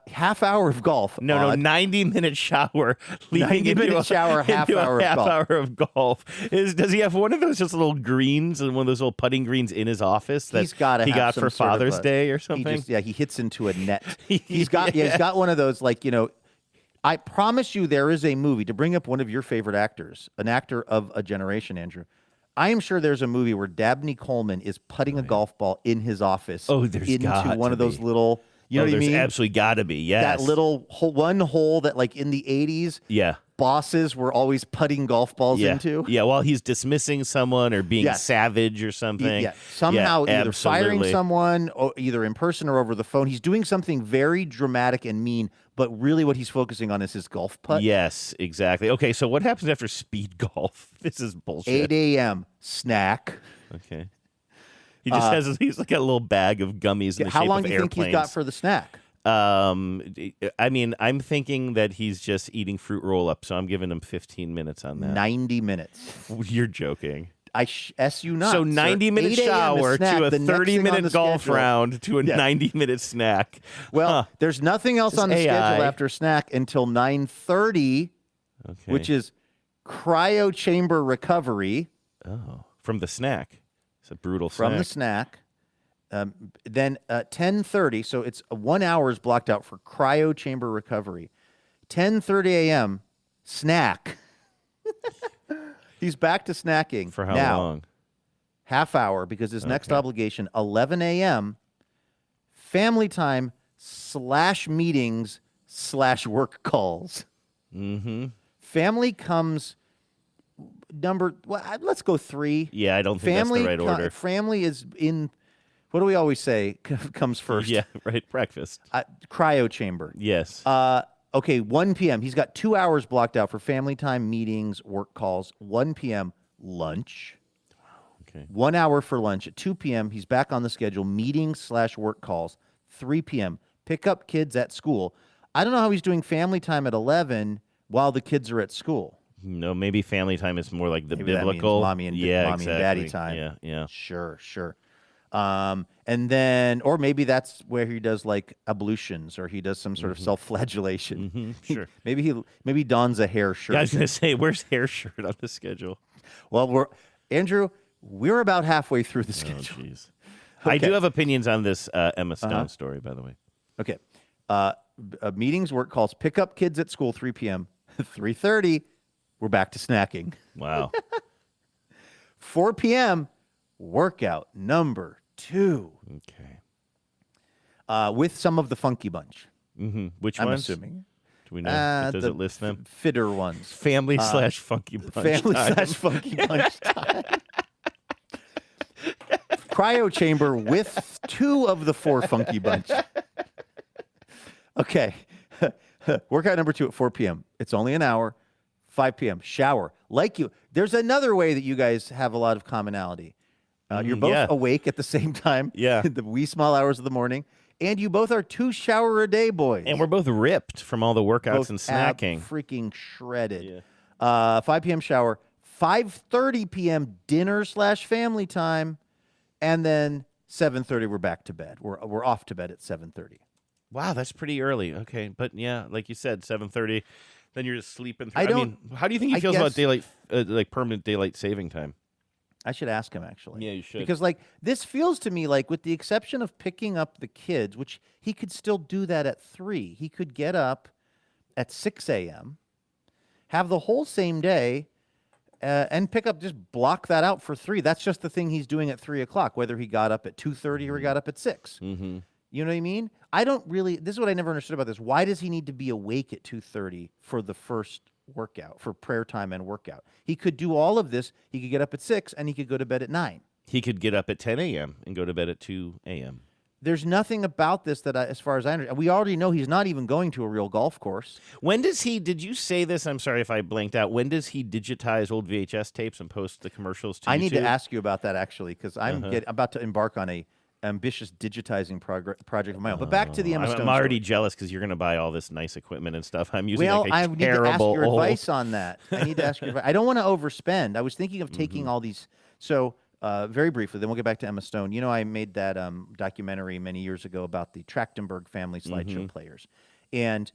Half hour of golf. No, 90-minute shower. 90-minute shower, half hour of golf. Hour of golf. Does he have one of those just little greens and one of those little putting greens in his office that He's got he got for Father's Day or something? He hits into a net. He's got one of those, like, I promise you there is a movie, to bring up one of your favorite actors, an actor of a generation, Andrew. I am sure there's a movie where Dabney Coleman is putting a golf ball in his office into one of those little... You know what I mean? There's absolutely got to be, yes. That little one hole that, like, in the 80s, bosses were always putting golf balls into. Yeah, while he's dismissing someone or being savage or something. Somehow either firing absolutely. someone, or either in person or over the phone. He's doing something very dramatic and mean, but really what he's focusing on is his golf putt. Yes, exactly. Okay, so what happens after speed golf? This is bullshit. 8 a.m. snack. Okay. He just he's like a little bag of gummies in the shape of airplanes. How long do you think he's got for the snack? I mean, I'm thinking that he's just eating fruit roll-up, so I'm giving him 15 minutes on that. 90 minutes. You're joking. S you not. So 90-minute shower to a 30-minute golf round to a 90-minute snack. Well, there's nothing else on the AI. schedule after snack until 9:30, which is cryo chamber recovery. Oh, from the snack. It's a brutal snack. From the snack. Then 10:30, so it's 1 hour is blocked out for cryo chamber recovery. 10:30 a.m. snack. He's back to snacking. For how long? Half hour, because his next obligation, 11 a.m., family time / meetings / work calls. Mm-hmm. Family comes let's go 3. Yeah, I don't think that's the right order. Family is in, what do we always say comes first? Yeah, right, breakfast. Cryo chamber. Yes. Okay, 1 p.m. He's got 2 hours blocked out for family time, meetings, work calls. 1 p.m. lunch. Okay. 1 hour for lunch. At 2 p.m., he's back on the schedule, meetings / work calls. 3 p.m., pick up kids at school. I don't know how he's doing family time at 11 while the kids are at school. No, maybe family time is more like the Maybe that means biblical. mommy and exactly. daddy time. Yeah. Sure. And then, or maybe that's where he does like ablutions, or he does some sort of self-flagellation. Sure. Maybe dons a hair shirt. Yeah, I was gonna say, where's hair shirt on the schedule? Well, Andrew, we're about halfway through the schedule. Oh, jeez. I do have opinions on this Emma Stone story, by the way. Okay. Meetings, work calls, pick up kids at school, 3 p.m. 3:30, we're back to snacking. Wow. 4 p.m., workout number 2. Okay. With some of the Funky Bunch. Mm-hmm. Which I'm ones? assuming. Do we know? Does it list them? Fitter ones. Family / Funky Bunch. Family time. / Funky Bunch time. Cryo chamber with 2 of the 4 Funky Bunch. Okay. Workout number 2 at 4 p.m. It's only an hour. 5 p.m. shower. Like you. There's another way that you guys have a lot of commonality. You're both awake at the same time. Yeah. The wee small hours of the morning. And you both are 2 shower a day boys. And we're both ripped from all the workouts and snacking. Freaking shredded. Yeah. 5 p.m. shower. 5:30 p.m. dinner / family time. And then 7:30 we're back to bed. We're off to bed at 7:30. Wow, that's pretty early. Okay, but yeah, like you said, 7:30. Then you're just sleeping through. I I don't- mean, how do you think he I feels about guess- daylight, like permanent daylight saving time? I should ask him, actually. Yeah, you should. Because, like, this feels to me like, with the exception of picking up the kids, which he could still do that at 3, he could get up at 6 a.m., have the whole same day, and just block that out for 3. That's just the thing he's doing at 3 o'clock, whether he got up at 2:30 or he got up at 6. Mm-hmm. You know what I mean? I don't really. This is what I never understood about this. Why does he need to be awake at 2:30 for the first workout, for prayer time and workout? He could do all of this. He could get up at 6 and he could go to bed at 9. He could get up at 10 a.m. and go to bed at 2 a.m. There's nothing about this that, as far as I understand, we already know he's not even going to a real golf course. When does he? Did you say this? I'm sorry if I blanked out. When does he digitize old VHS tapes and post the commercials to I YouTube? need to ask you about that, actually, because I'm about to embark on a ambitious digitizing project of my own. But back to the Emma Stone I'm already story. jealous because you're going to buy all this nice equipment and stuff. I'm using Well, like a I need to ask terrible your old... advice on that. I need to ask your advice. I don't want to overspend. I was thinking of taking all these. So, very briefly, then we'll get back to Emma Stone. You know, I made that documentary many years ago about the Trachtenberg family slideshow players. And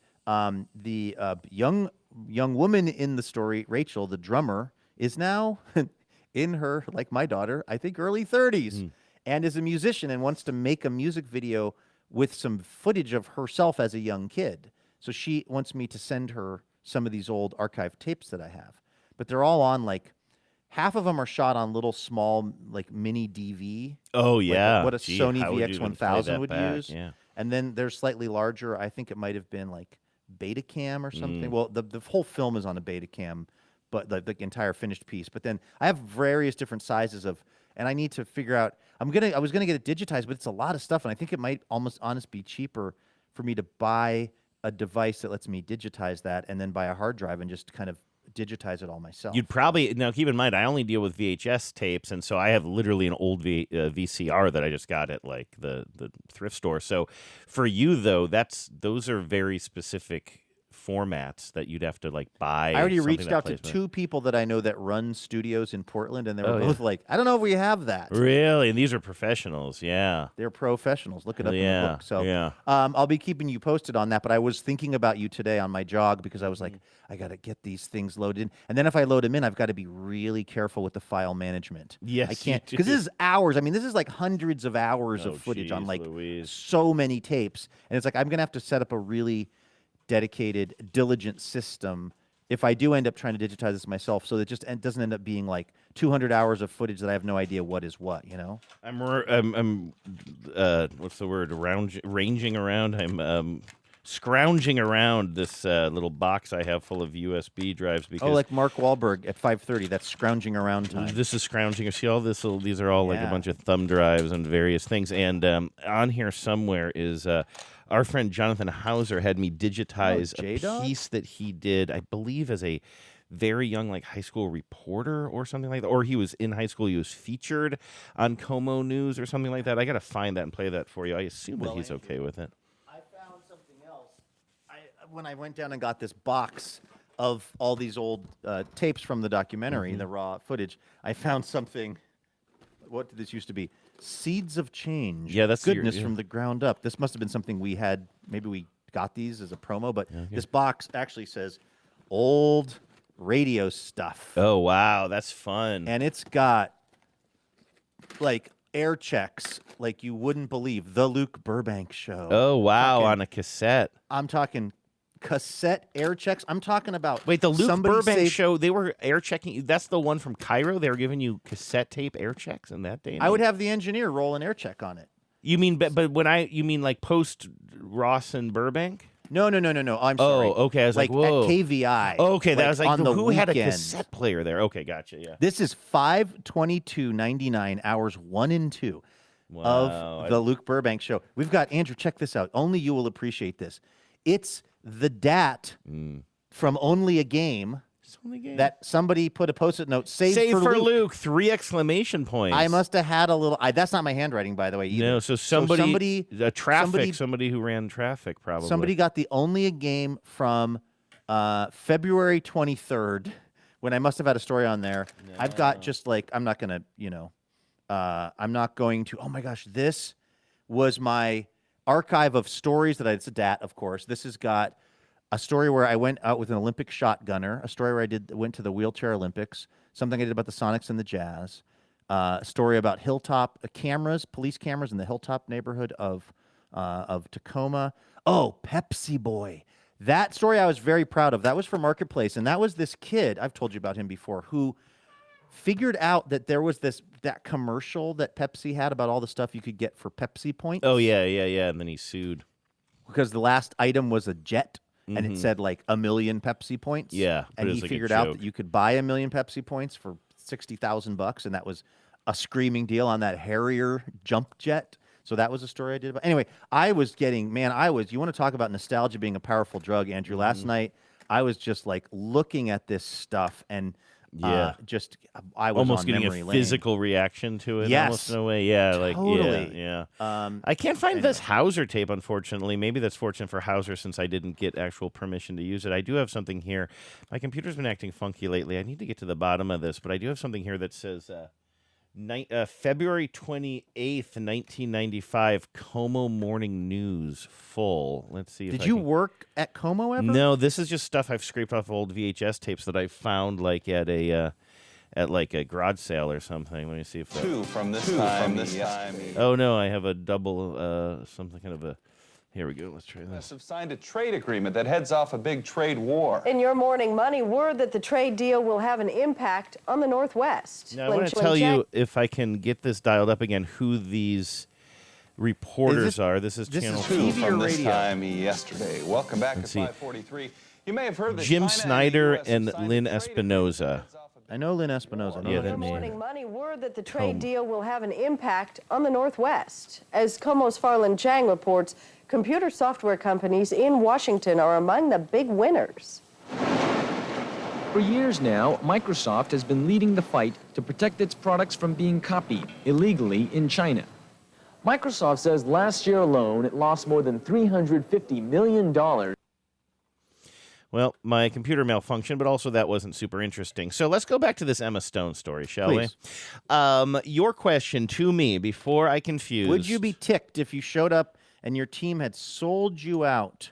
the young woman in the story, Rachel, the drummer, is now in her, like my daughter, I think early 30s, and is a musician and wants to make a music video with some footage of herself as a young kid. So she wants me to send her some of these old archive tapes that I have. But they're all on, like, half of them are shot on little small, like, mini DV. Oh, like yeah. what a Gee, Sony how would you even play VX1000 that would back? use. Yeah. And then they're slightly larger. I think it might have been, like, Betacam or something. Well, the whole film is on a Betacam, but the entire finished piece. But then I have various different sizes of, and I need to figure out. I was gonna get it digitized, but it's a lot of stuff, and I think it might almost honestly be cheaper for me to buy a device that lets me digitize that, and then buy a hard drive and just kind of digitize it all myself. You'd probably now keep in mind I only deal with VHS tapes, and so I have literally an old VCR that I just got at like the thrift store. So for you though, those are very specific formats that you'd have to like buy. I already something reached that out to plays with. 2 people that I know that run studios in Portland, and they were Oh, both yeah. like, "I don't know if we have that." Really, and these are professionals. Yeah, They're professionals. Look it up in the Yeah, book. So yeah. I'll be keeping you posted on that. But I was thinking about you today on my jog because I was like, I got to get these things loaded in. And then if I load them in, I've got to be really careful with the file management. Yes, I can't, you because do. this is hours. I mean, this is like hundreds of hours Oh, of footage on geez, like Louise. so many tapes. And it's like, I'm going to have to set up a really dedicated, diligent system if I do end up trying to digitize this myself, so that it just doesn't end up being like 200 hours of footage that I have no idea what is what, you know? I'm what's the word? Ranging around. I'm scrounging around this little box I have full of USB drives because Oh, like Mark Wahlberg at 5:30. That's scrounging around time. this is scrounging. See all this? These are all like a Yeah. bunch of thumb drives and various things. And on here somewhere is our friend Jonathan Hauser had me digitize a J-Dog? piece that he did, I believe, as a very young, like high school reporter or something like that. Or he was in high school. He was featured on Como News or something like that. I got to find that and play that for you. I assume that he's okay with it. I found something else. When I went down and got this box of all these old tapes from the documentary, the raw footage, I found something. What did this used to be? Seeds of Change. Yeah, that's your- goodness yeah. from the ground up. This must have been something we had. Maybe we got these as a promo, but this box actually says old radio stuff. Oh, wow. That's fun. And it's got like air checks like you wouldn't believe. The Luke Burbank Show. Oh, wow. Talking- On a cassette. I'm talking cassette air checks. I'm talking about Wait, the Luke somebody Burbank saved- show, they were air checking you. That's the one from Cairo? They were giving you cassette tape air checks in that day? and I would age? have the engineer roll an air check on it. You mean, but you mean like post Ross and Burbank? No. I'm sorry. Oh, okay. I was like, whoa. at KVI. Okay, that was like, on the who had a weekend. cassette player there? Okay, gotcha, yeah. This is 5/22/99, hours 1 and 2 Wow, of the Luke Burbank Show. We've got, Andrew, check this out. Only you will appreciate this. It's the DAT from Only a Game that somebody put a Post-it note, Save for Luke. 3 exclamation points. I must have had a little. That's not my handwriting, by the way, either. No, so somebody who ran traffic probably. Somebody got the Only a Game from February 23rd, when I must have had a story on there. No. I've got just like, I'm not going to, I'm not going to, oh my gosh, this was my archive of stories that it's a DAT, of course. This has got a story where I went out with an Olympic shotgunner, a story where went to the wheelchair Olympics, something I did about the Sonics and the Jazz, a story about hilltop cameras, police cameras in the hilltop neighborhood of Tacoma. Oh, Pepsi Boy. That story I was very proud of. That was for Marketplace, and that was this kid, I've told you about him before, who figured out that there was that commercial that Pepsi had about all the stuff you could get for Pepsi points. Oh, yeah, and then he sued. Because the last item was a jet, and it said like 1 million Pepsi points. Yeah, and he like figured out that you could buy 1 million Pepsi points for $60,000, and that was a screaming deal on that Harrier jump jet. So that was a story I did about. Anyway, you want to talk about nostalgia being a powerful drug, Andrew. Last night, I was just like looking at this stuff and I was almost on getting memory a lane. physical reaction to it. Yes. Almost in a way. Yeah, Totally. yeah. I can't find this Hauser tape, unfortunately. Maybe that's fortunate for Hauser since I didn't get actual permission to use it. I do have something here. My computer's been acting funky lately. I need to get to the bottom of this, but I do have something here that says February 28th, 1995, Como Morning News, full. Let's see if Did you work at Como ever? No, this is just stuff I've scraped off old VHS tapes that I found like at a garage sale or something. Let me see if that... Two from this time. Oh, no, I have a double, something kind of a... Here we go. Let's try this. Have signed a trade agreement that heads off a big trade war. In your morning money, word that the trade deal will have an impact on the Northwest. Now, I want to tell you, if I can get this dialed up again, who these reporters are. This is Channel 2 from this time yesterday. Welcome back to 543. You may have heard that Jim China Snyder and and Lynn Espinoza. I know Lynn Espinoza. Yeah, In your morning money, word that the trade deal will have an impact on the Northwest. As Como's Farland Chang reports, computer software companies in Washington are among the big winners. For years now, Microsoft has been leading the fight to protect its products from being copied illegally in China. Microsoft says last year alone, it lost more than $350 million. Well, my computer malfunctioned, but also that wasn't super interesting. So let's go back to this Emma Stone story, shall we? Your question to me before I confuse. Would you be ticked if you showed up and your team had sold you out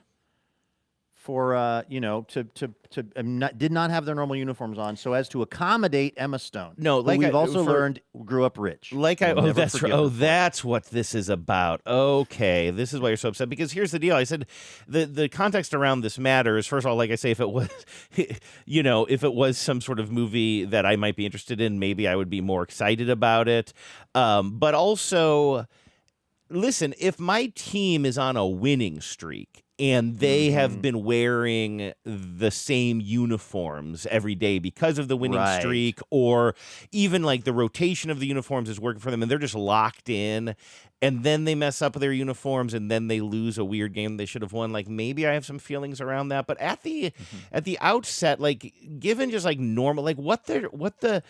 for, did not have their normal uniforms on so as to accommodate Emma Stone? No, like we've also learned grew up rich. That's right. Oh, that's what this is about. Okay, this is why you're so upset. Because here's the deal. I said the context around this matters. First of all, like I say, if it was, if it was some sort of movie that I might be interested in, maybe I would be more excited about it. But also, listen, if my team is on a winning streak and they have been wearing the same uniforms every day because of the winning streak, or even like the rotation of the uniforms is working for them and they're just locked in, and then they mess up their uniforms and then they lose a weird game they should have won, like maybe I have some feelings around that. But at the outset, like given just like normal, like what the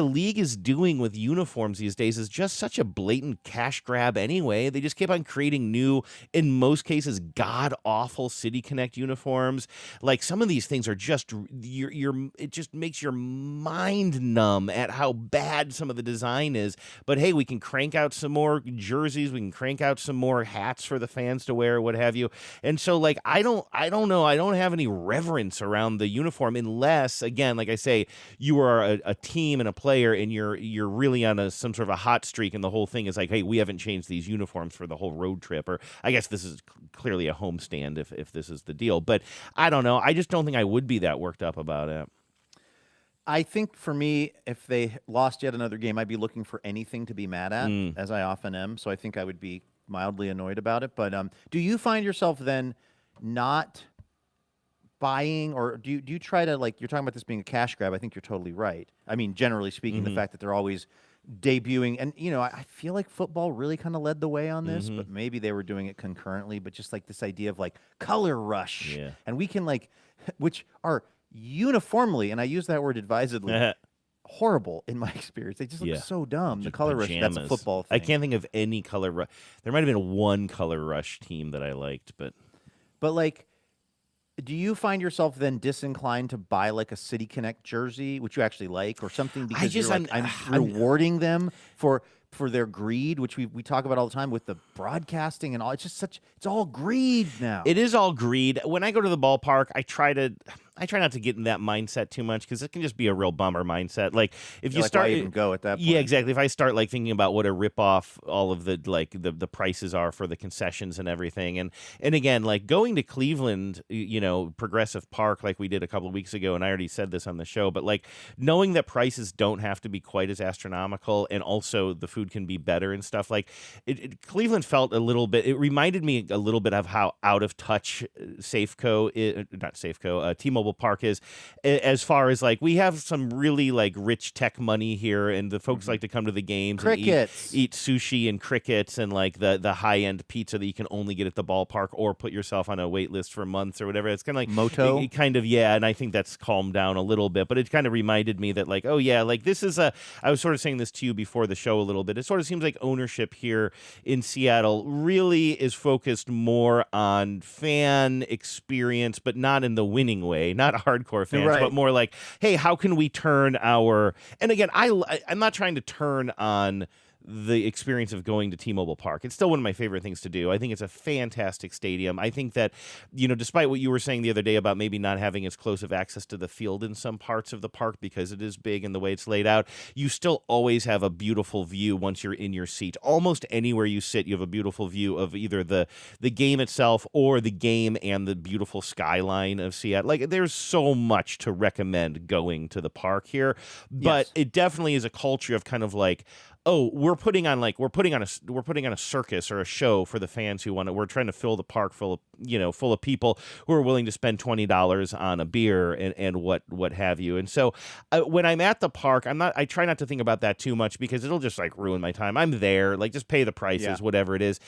league is doing with uniforms these days is just such a blatant cash grab anyway. They just keep on creating new, in most cases, god-awful City Connect uniforms. Like some of these things are just, it just makes your mind numb at how bad some of the design is. But hey, we can crank out some more jerseys, we can crank out some more hats for the fans to wear, what have you. And so like I don't know, I don't have any reverence around the uniform unless, again, like I say, you are a team and a player and you're really on some sort of a hot streak, and the whole thing is like, hey, we haven't changed these uniforms for the whole road trip, or I guess this is clearly a homestand if this is the deal. But I don't know, I just don't think I would be that worked up about it. I think for me, if they lost yet another game, I'd be looking for anything to be mad at, as I often am. So I think I would be mildly annoyed about it. But do you find yourself then not buying, or do you try to, like, you're talking about this being a cash grab? I think you're totally right. I mean, generally speaking, the fact that they're always debuting, and I feel like football really kind of led the way on this, but maybe they were doing it concurrently. But just like this idea of like color rush, and we can like, which are uniformly, and I use that word advisedly, horrible in my experience. They just look so dumb. Just the color rush, that's a football thing. I can't think of any color rush. There might have been one color rush team that I liked, but like, do you find yourself then disinclined to buy like a City Connect jersey, which you actually like, or something because I'm rewarding them for for their greed, which we talk about all the time with the broadcasting and all. It's all greed now. It is all greed. When I go to the ballpark, I try not to get in that mindset too much because it can just be a real bummer mindset. Like if you start, why even go at that point? Yeah, exactly. If I start like thinking about what a ripoff all of the the prices are for the concessions and everything, and again, like going to Cleveland, Progressive Park, like we did a couple of weeks ago, and I already said this on the show, but like knowing that prices don't have to be quite as astronomical, and also the food can be better and stuff. Like Cleveland felt a little bit. It reminded me a little bit of how out of touch T-Mobile Park is, as far as like we have some really like rich tech money here, and the folks like to come to the games Crickets. and eat sushi and crickets and like the high end pizza that you can only get at the ballpark, or put yourself on a wait list for months or whatever. It's kind of like Moto, and I think that's calmed down a little bit, but it kind of reminded me that like, oh yeah, like this is I was sort of saying this to you before the show a little bit. It sort of seems like ownership here in Seattle really is focused more on fan experience, but not in the winning way. Not hardcore fans, right, but more like, hey, how can we turn our... And again, I'm not trying to turn on the experience of going to T-Mobile Park. It's still one of my favorite things to do. I think it's a fantastic stadium. I think that, despite what you were saying the other day about maybe not having as close of access to the field in some parts of the park because it is big and the way it's laid out, you still always have a beautiful view once you're in your seat. Almost anywhere you sit, you have a beautiful view of either the game itself or the game and the beautiful skyline of Seattle. Like, there's so much to recommend going to the park here, but it definitely is a culture of kind of like, oh, we're putting on a circus or a show for the fans who want to. We're trying to fill the park full of people who are willing to spend $20 on a beer and what have you. And so when I'm at the park, I try not to think about that too much because it'll just like ruin my time. I'm there, like just pay the prices, whatever it is.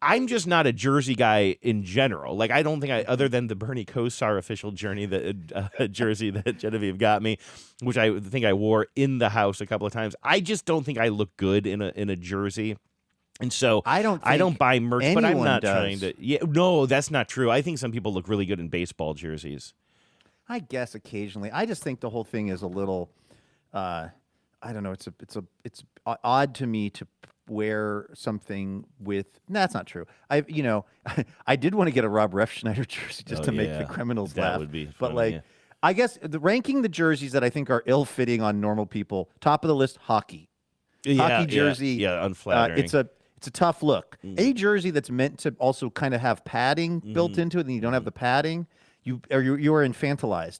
I'm just not a jersey guy in general. Like, I don't think other than the Bernie Kosar official jersey that Genevieve got me, which I think I wore in the house a couple of times. I just don't think I look good in a jersey. And so I don't buy merch, but I'm not trying to. Yeah, no, that's not true. I think some people look really good in baseball jerseys. I guess occasionally. I just think the whole thing is a little. I don't know. It's odd to me to wear something with. That's not true. I did want to get a Rob Refschneider jersey just to make the criminals laugh. That would be funny, but like, I guess ranking the jerseys that I think are ill-fitting on normal people. Top of the list, hockey. Hockey jersey. Unflattering. It's a tough look. A jersey that's meant to also kind of have padding built into it, and you don't have the padding. You are infantilized.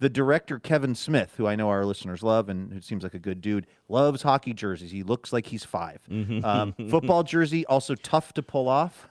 The director, Kevin Smith, who I know our listeners love and who seems like a good dude, loves hockey jerseys. He looks like he's 5. Football jersey, also tough to pull off.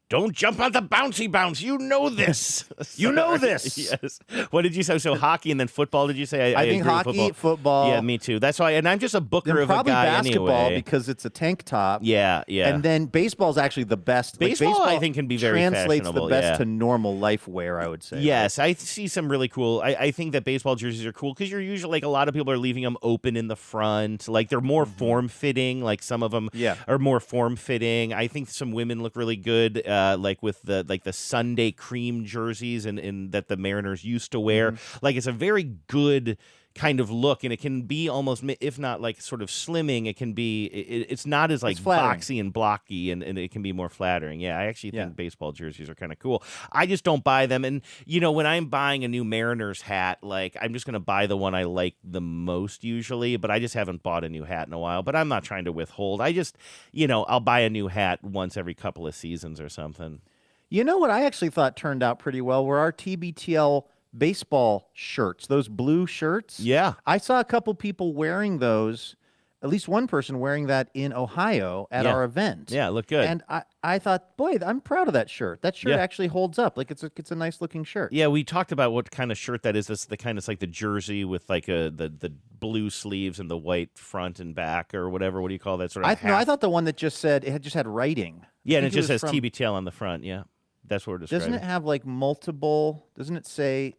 Don't jump on the bouncy bounce. You know this. You know this. Yes. What did you say? So hockey and then football, did you say? I think agree with hockey, football. Yeah, me too. That's why. And I'm just a booker of a probably guy basketball anyway. because it's a tank top. Yeah. And then baseball is actually the best. Baseball, I think, can be very translates fashionable. the best to normal life wear, I would say. Yes, I see some really cool. I think that baseball jerseys are cool because you're usually like a lot of people are leaving them open in the front. Like they're more form fitting. Like some of them are more form fitting. I think some women look really good. Like with the Sunday cream jerseys and that the Mariners used to wear. Like it's a very good kind of look, and it can be almost, if not like sort of slimming, it can be, it's not as like boxy and blocky, and it can be more flattering. Yeah, I actually think baseball jerseys are kind of cool. I just don't buy them. And, when I'm buying a new Mariners hat, like I'm just going to buy the one I like the most usually, but I just haven't bought a new hat in a while. But I'm not trying to withhold. I just, I'll buy a new hat once every couple of seasons or something. You know what I actually thought turned out pretty well were our TBTL baseball shirts, those blue shirts. Yeah. I saw a couple people wearing those, at least one person wearing that in Ohio at our event. Yeah, look good. And I thought, boy, I'm proud of that shirt. That shirt actually holds up. Like it's a nice looking shirt. Yeah, we talked about what kind of shirt that is. That's the kind of like the jersey with like the blue sleeves and the white front and back or whatever. What do you call that sort of? I thought the one that just said it had writing. Yeah, and it just says TBTL on the front. Yeah. That's what we're describing. Doesn't it have like multiple? Didn't it say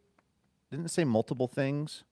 multiple things?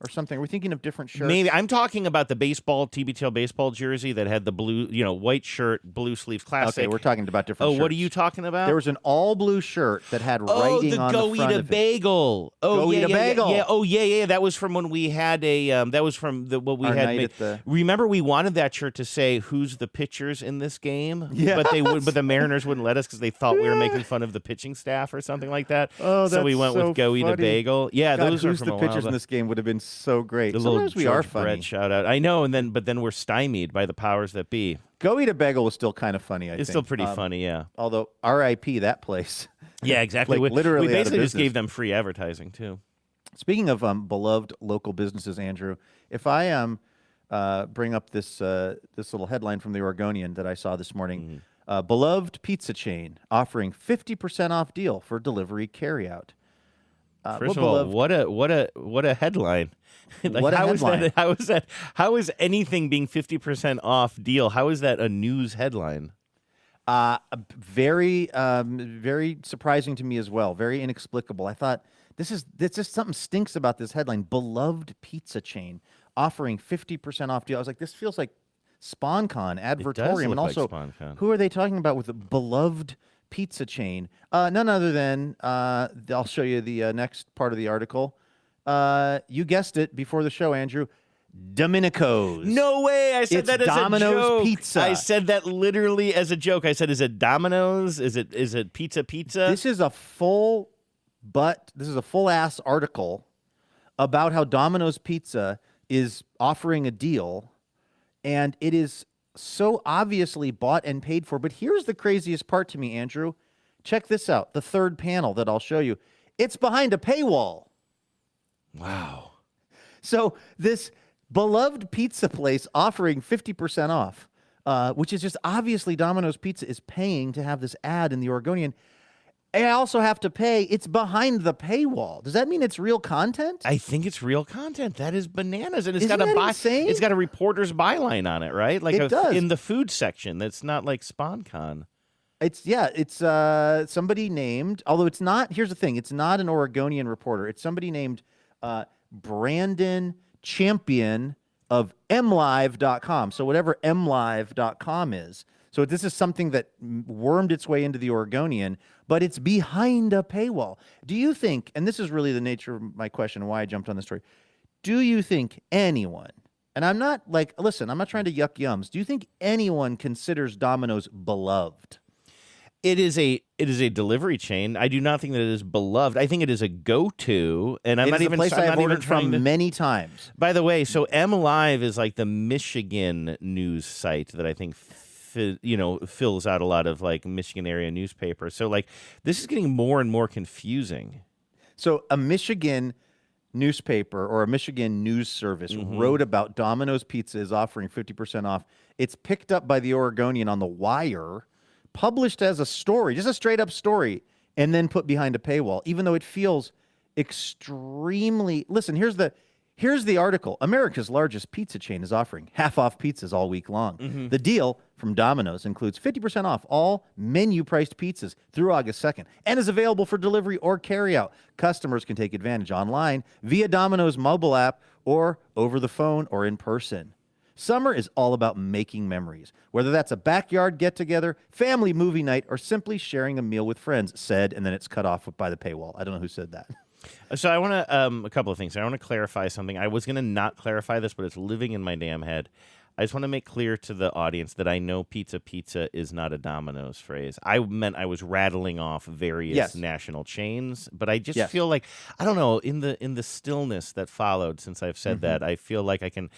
or something? Are we thinking of different shirts? Maybe I'm talking about the baseball TBTL baseball jersey that had the blue, white shirt, blue sleeve classic. Okay, we're talking about different shirts. What are you talking about? There was an all blue shirt that had writing on the front of it. Go Eat a Bagel. Go Eat a Bagel. Yeah. Oh yeah. That was from when we had a. That was from what we Our had. night at the... Remember, we wanted that shirt to say "Who's the pitchers in this game?" Yes. But the Mariners wouldn't let us because they thought we were making fun of the pitching staff or something like that. Oh, so we went with Go Eat a Bagel. Yeah, God, those are Who's from the a while pitchers in back. this game would have been so great. The Sometimes we are George funny. Brett shout out. I know, but then we're stymied by the powers that be. Go Eat a Bagel was still kind of funny, I think. It's still pretty funny, yeah. Although, R.I.P. that place. Yeah, exactly. Literally we out of basically just business. gave them free advertising, too. Speaking of beloved local businesses, Andrew, if I bring up this little headline from the Oregonian that I saw this morning, beloved pizza chain offering 50% off deal for delivery carryout. First of all, what a headline! What a headline. How is anything being 50% off deal? How is that a news headline? Very surprising to me as well. Very inexplicable. I thought this just something stinks about this headline. Beloved pizza chain offering 50% off deal. I was like, this feels like SpawnCon advertorium. And also, who are they talking about with a beloved pizza chain? None other than I'll show you the next part of the article. You guessed it before the show, Andrew. Domenico's. No way! I said that as Domino's a joke. Pizza. I said that literally as a joke. I said, "Is it Domino's? Is it pizza? This is a full ass article about how Domino's Pizza is offering a deal, and it is so obviously bought and paid for. But here's the craziest part to me, Andrew. Check this out. The third panel that I'll show you. It's behind a paywall. Wow. So this beloved pizza place offering 50% off, which is just obviously Domino's Pizza is paying to have this ad in the Oregonian. And I also have to pay. It's behind the paywall. Does that mean it's real content? I think it's real content. That is bananas, and it's Isn't got that insane? It's got a reporter's byline on it, right? Like It does. in the food section. That's not like SpawnCon. It's somebody named. Although it's not. Here's the thing. It's not an Oregonian reporter. It's somebody named Brandon Champion of mlive.com. So whatever mlive.com is. So this is something that wormed its way into the Oregonian, but it's behind a paywall. Do you think, and this is really the nature of my question and why I jumped on this story, do you think anyone, and I'm not like, listen, I'm not trying to yuck yums, do you think anyone considers Domino's beloved? It is a delivery chain. I do not think that it is beloved. I think it is a go-to, and I'm not even. It's a place I've ordered from many times. By the way, so MLive is like the Michigan news site that I think fills out a lot of like Michigan area newspapers. So like this is getting more and more confusing. So a Michigan newspaper or a Michigan news service wrote about Domino's Pizza is offering 50% off. It's picked up by the Oregonian on the wire, published as a story, just a straight up story, and then put behind a paywall, even though it feels extremely. Listen, here's the article. America's largest pizza chain is offering half-off pizzas all week long. The deal from Domino's includes 50% off all menu-priced pizzas through August 2nd and is available for delivery or carryout. Customers can take advantage online via Domino's mobile app or over the phone or in person. Summer is all about making memories, whether that's a backyard get-together, family movie night, or simply sharing a meal with friends, said, and then it's cut off by the paywall. I don't know who said that. So I want to a couple of things. I want to clarify something. I was going to not clarify this, but it's living in my damn head. I just want to make clear to the audience that I know pizza is not a Domino's phrase. I meant I was rattling off various national chains, but I just feel like, I don't know, in the stillness that followed since I've said that, I feel like I can...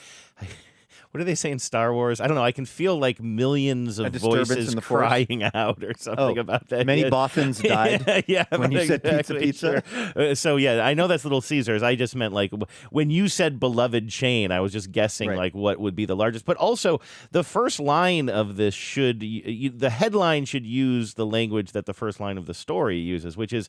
what do they say in Star Wars? I don't know. I can feel like millions of voices crying out or something about that. Many Boffins died when you said pizza. Sure. So, yeah, I know that's Little Caesars. I just meant like when you said beloved chain, I was just guessing like what would be the largest. But also the first line of this the headline should use the language that the first line of the story uses, which is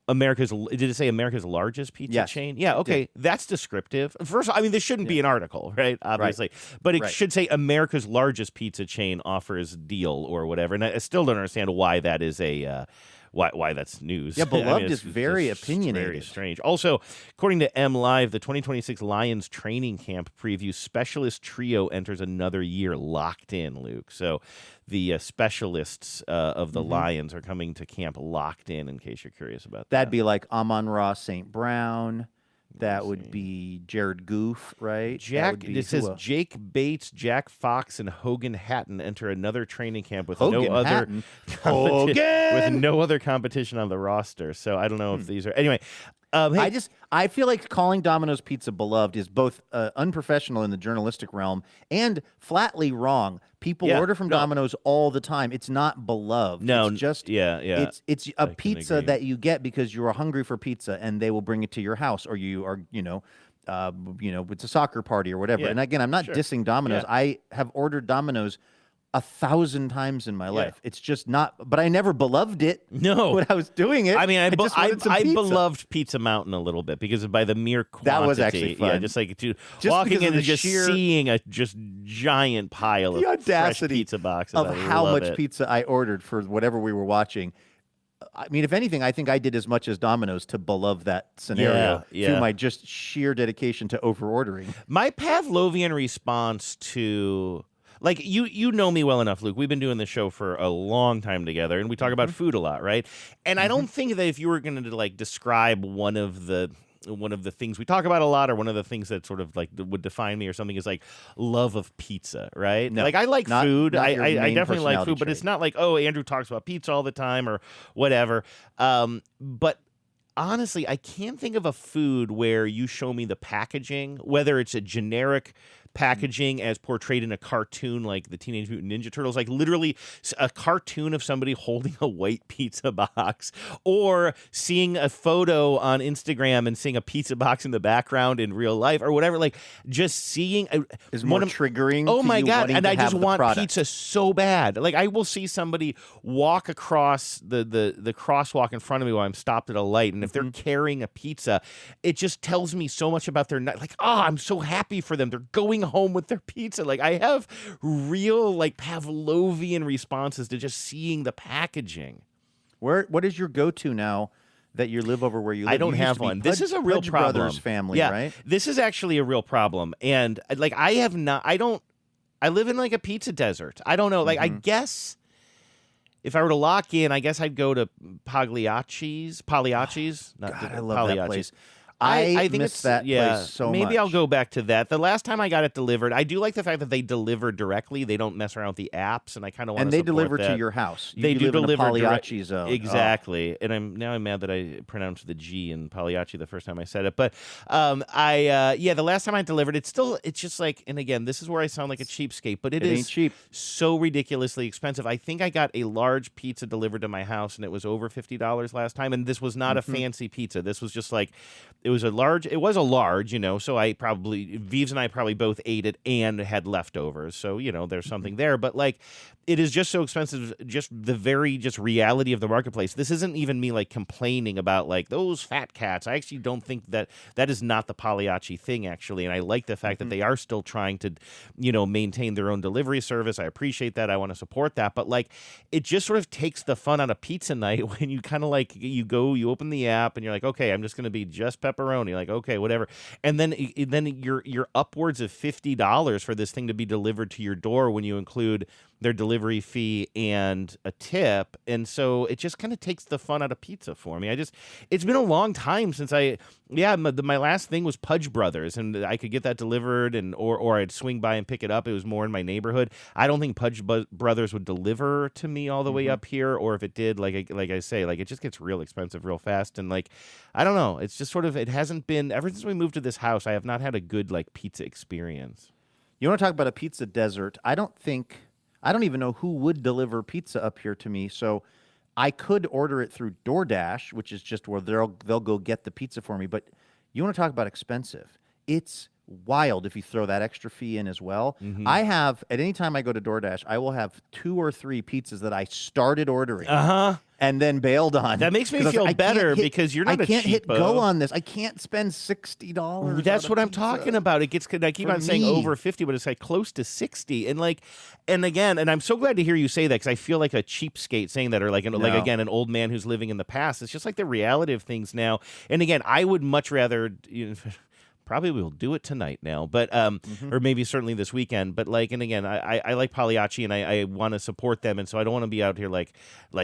did it say America's largest pizza chain? Yeah, okay. That's descriptive. First, I mean, this shouldn't be an article, right? Obviously. But it should say America's largest pizza chain offers deal or whatever. And I still don't understand why that is why that's news. Yeah, Beloved it's is very just opinionated. Very strange. Also, according to M Live, the 2026 Lions training camp preview specialist trio enters another year locked in, Luke. So the specialists of the Lions are coming to camp locked in case you're curious about that. That'd be like Amon-Ra St. Brown. That would be Jared Goof, right? It says Jake Bates, Jack Fox, and Hogan Hatton enter another training camp with Hogan with no other competition on the roster. So I don't know if these are anyway. Hey, I feel like calling Domino's Pizza beloved is both unprofessional in the journalistic realm and flatly wrong. People order from Domino's all the time. It's not beloved. No, it's just It's a pizza that you get because you are hungry for pizza, and they will bring it to your house, or you are it's a soccer party or whatever. Yeah, and again, I'm not dissing Domino's. Yeah. I have ordered Domino's 1,000 times in my life. It's just not, but I never beloved it. No, when I was doing it. I mean, I pizza. beloved Pizza Mountain a little bit because by the mere quantity. That was actually fun. Yeah, just like walking in and just seeing a giant pile of fresh pizza boxes of I how love much it. pizza I ordered for whatever we were watching. I mean, if anything, I think I did as much as Domino's to beloved that scenario through my just sheer dedication to over ordering. My Pavlovian response to. Like, you know me well enough, Luke. We've been doing this show for a long time together, and we talk about food a lot, right? And I don't think that if you were going to, like, describe one of the things we talk about a lot, or one of the things that sort of, like, would define me or something is, like, love of pizza, right? No, like, I like food. not your I main definitely like food, personality but it's not like, oh, Andrew talks about pizza all the time or whatever. But honestly, I can't think of a food where you show me the packaging, whether it's a generic packaging as portrayed in a cartoon like the Teenage Mutant Ninja Turtles, like literally a cartoon of somebody holding a white pizza box, or seeing a photo on Instagram and seeing a pizza box in the background in real life or whatever. Like, just seeing is more triggering. Oh to my you God. wanting And to I have just the want product. pizza so bad. Like, I will see somebody walk across the crosswalk in front of me while I'm stopped at a light, and if they're carrying a pizza, it just tells me so much about their night. Like, I'm so happy for them. They're going home with their pizza. Like, I have real, like, Pavlovian responses to just seeing the packaging. What is your go-to now that you live over where you live? I don't You used have to be one. This is a real Pudge problem. Brothers family, yeah, right? This is actually a real problem. And, like, I live in, like, a pizza desert. I don't know. Like, I guess if I were to lock in, I guess I'd go to Pagliacci's. Not God, I love that Pagliacci's. place. I think miss it's that place so maybe much. I'll go back to that. The last time I got it delivered, I do like the fact that they deliver directly. They don't mess around with the apps, and I kind of want to And they support deliver that. to your house. They You do live in a deliver Pagliacci zone. Exactly. And I'm mad that I pronounced the G in Pagliacci the first time I said it. But the last time I delivered, it's just like, and again, this is where I sound like a cheapskate, but it is ain't cheap. so ridiculously expensive. I think I got a large pizza delivered to my house, and it was over $50 last time. And this was not a fancy pizza. This was just like, it was a large, so Vives and I probably both ate it and had leftovers. So, there's something there. But, like, it is just so expensive, just the very reality of the marketplace. This isn't even me, like, complaining about, like, those fat cats. I actually don't think that is not the Pagliacci thing, actually. And I like the fact that they are still trying to, maintain their own delivery service. I appreciate that. I want to support that. But, like, it just sort of takes the fun out of pizza night when you kind of, like, you open the app and you're like, okay, I'm just going to be just pepperoni. Like, okay, whatever. And then you're upwards of $50 for this thing to be delivered to your door when you include their delivery fee and a tip. And so it just kind of takes the fun out of pizza for me. It's been a long time since my last thing was Pudge Brothers, and I could get that delivered or I'd swing by and pick it up. It was more in my neighborhood. I don't think Pudge Brothers would deliver to me all the way up here, or if it did, like I say, like, it just gets real expensive real fast. And, like, I don't know. It's just sort of, it hasn't been, ever since we moved to this house, I have not had a good, like, pizza experience. You want to talk about a pizza desert? I don't even know who would deliver pizza up here to me. So I could order it through DoorDash, which is just where they'll go get the pizza for me. But you want to talk about expensive? It's wild if you throw that extra fee in as well. I have, at any time I go to DoorDash, I will have 2 or 3 pizzas that I started ordering. And and then bailed on. That makes me 'Cause I was feel like, better because you're not I a can't hit cheapo. go on this. I can't spend $60. That's what I'm talking about. It gets. I keep For on saying me. over 50, but it's like close to 60. And again, and I'm so glad to hear you say that because I feel like a cheapskate saying that, or like again an old man who's living in the past. It's just like the reality of things now. And again, I would much rather. Probably we'll do it tonight now, but or maybe certainly this weekend. But and again, I like Pagliacci and I want to support them, and so I don't want to be out here like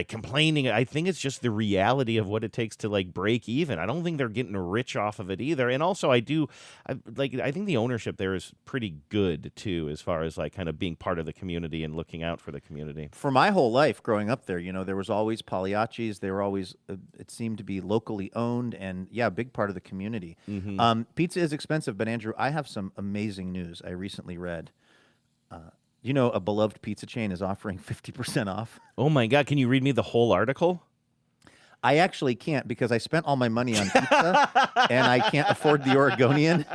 complaining. I think it's just the reality of what it takes to break even. I don't think they're getting rich off of it either. And also, I think the ownership there is pretty good too, as far as kind of being part of the community and looking out for the community. For my whole life growing up there, there was always Pagliacci's. They were always, it seemed to be locally owned and, a big part of the community. Pizza is expensive, but Andrew, I have some amazing news I recently read. A beloved pizza chain is offering 50% off. Oh, my God. Can you read me the whole article? I actually can't because I spent all my money on pizza and I can't afford the Oregonian.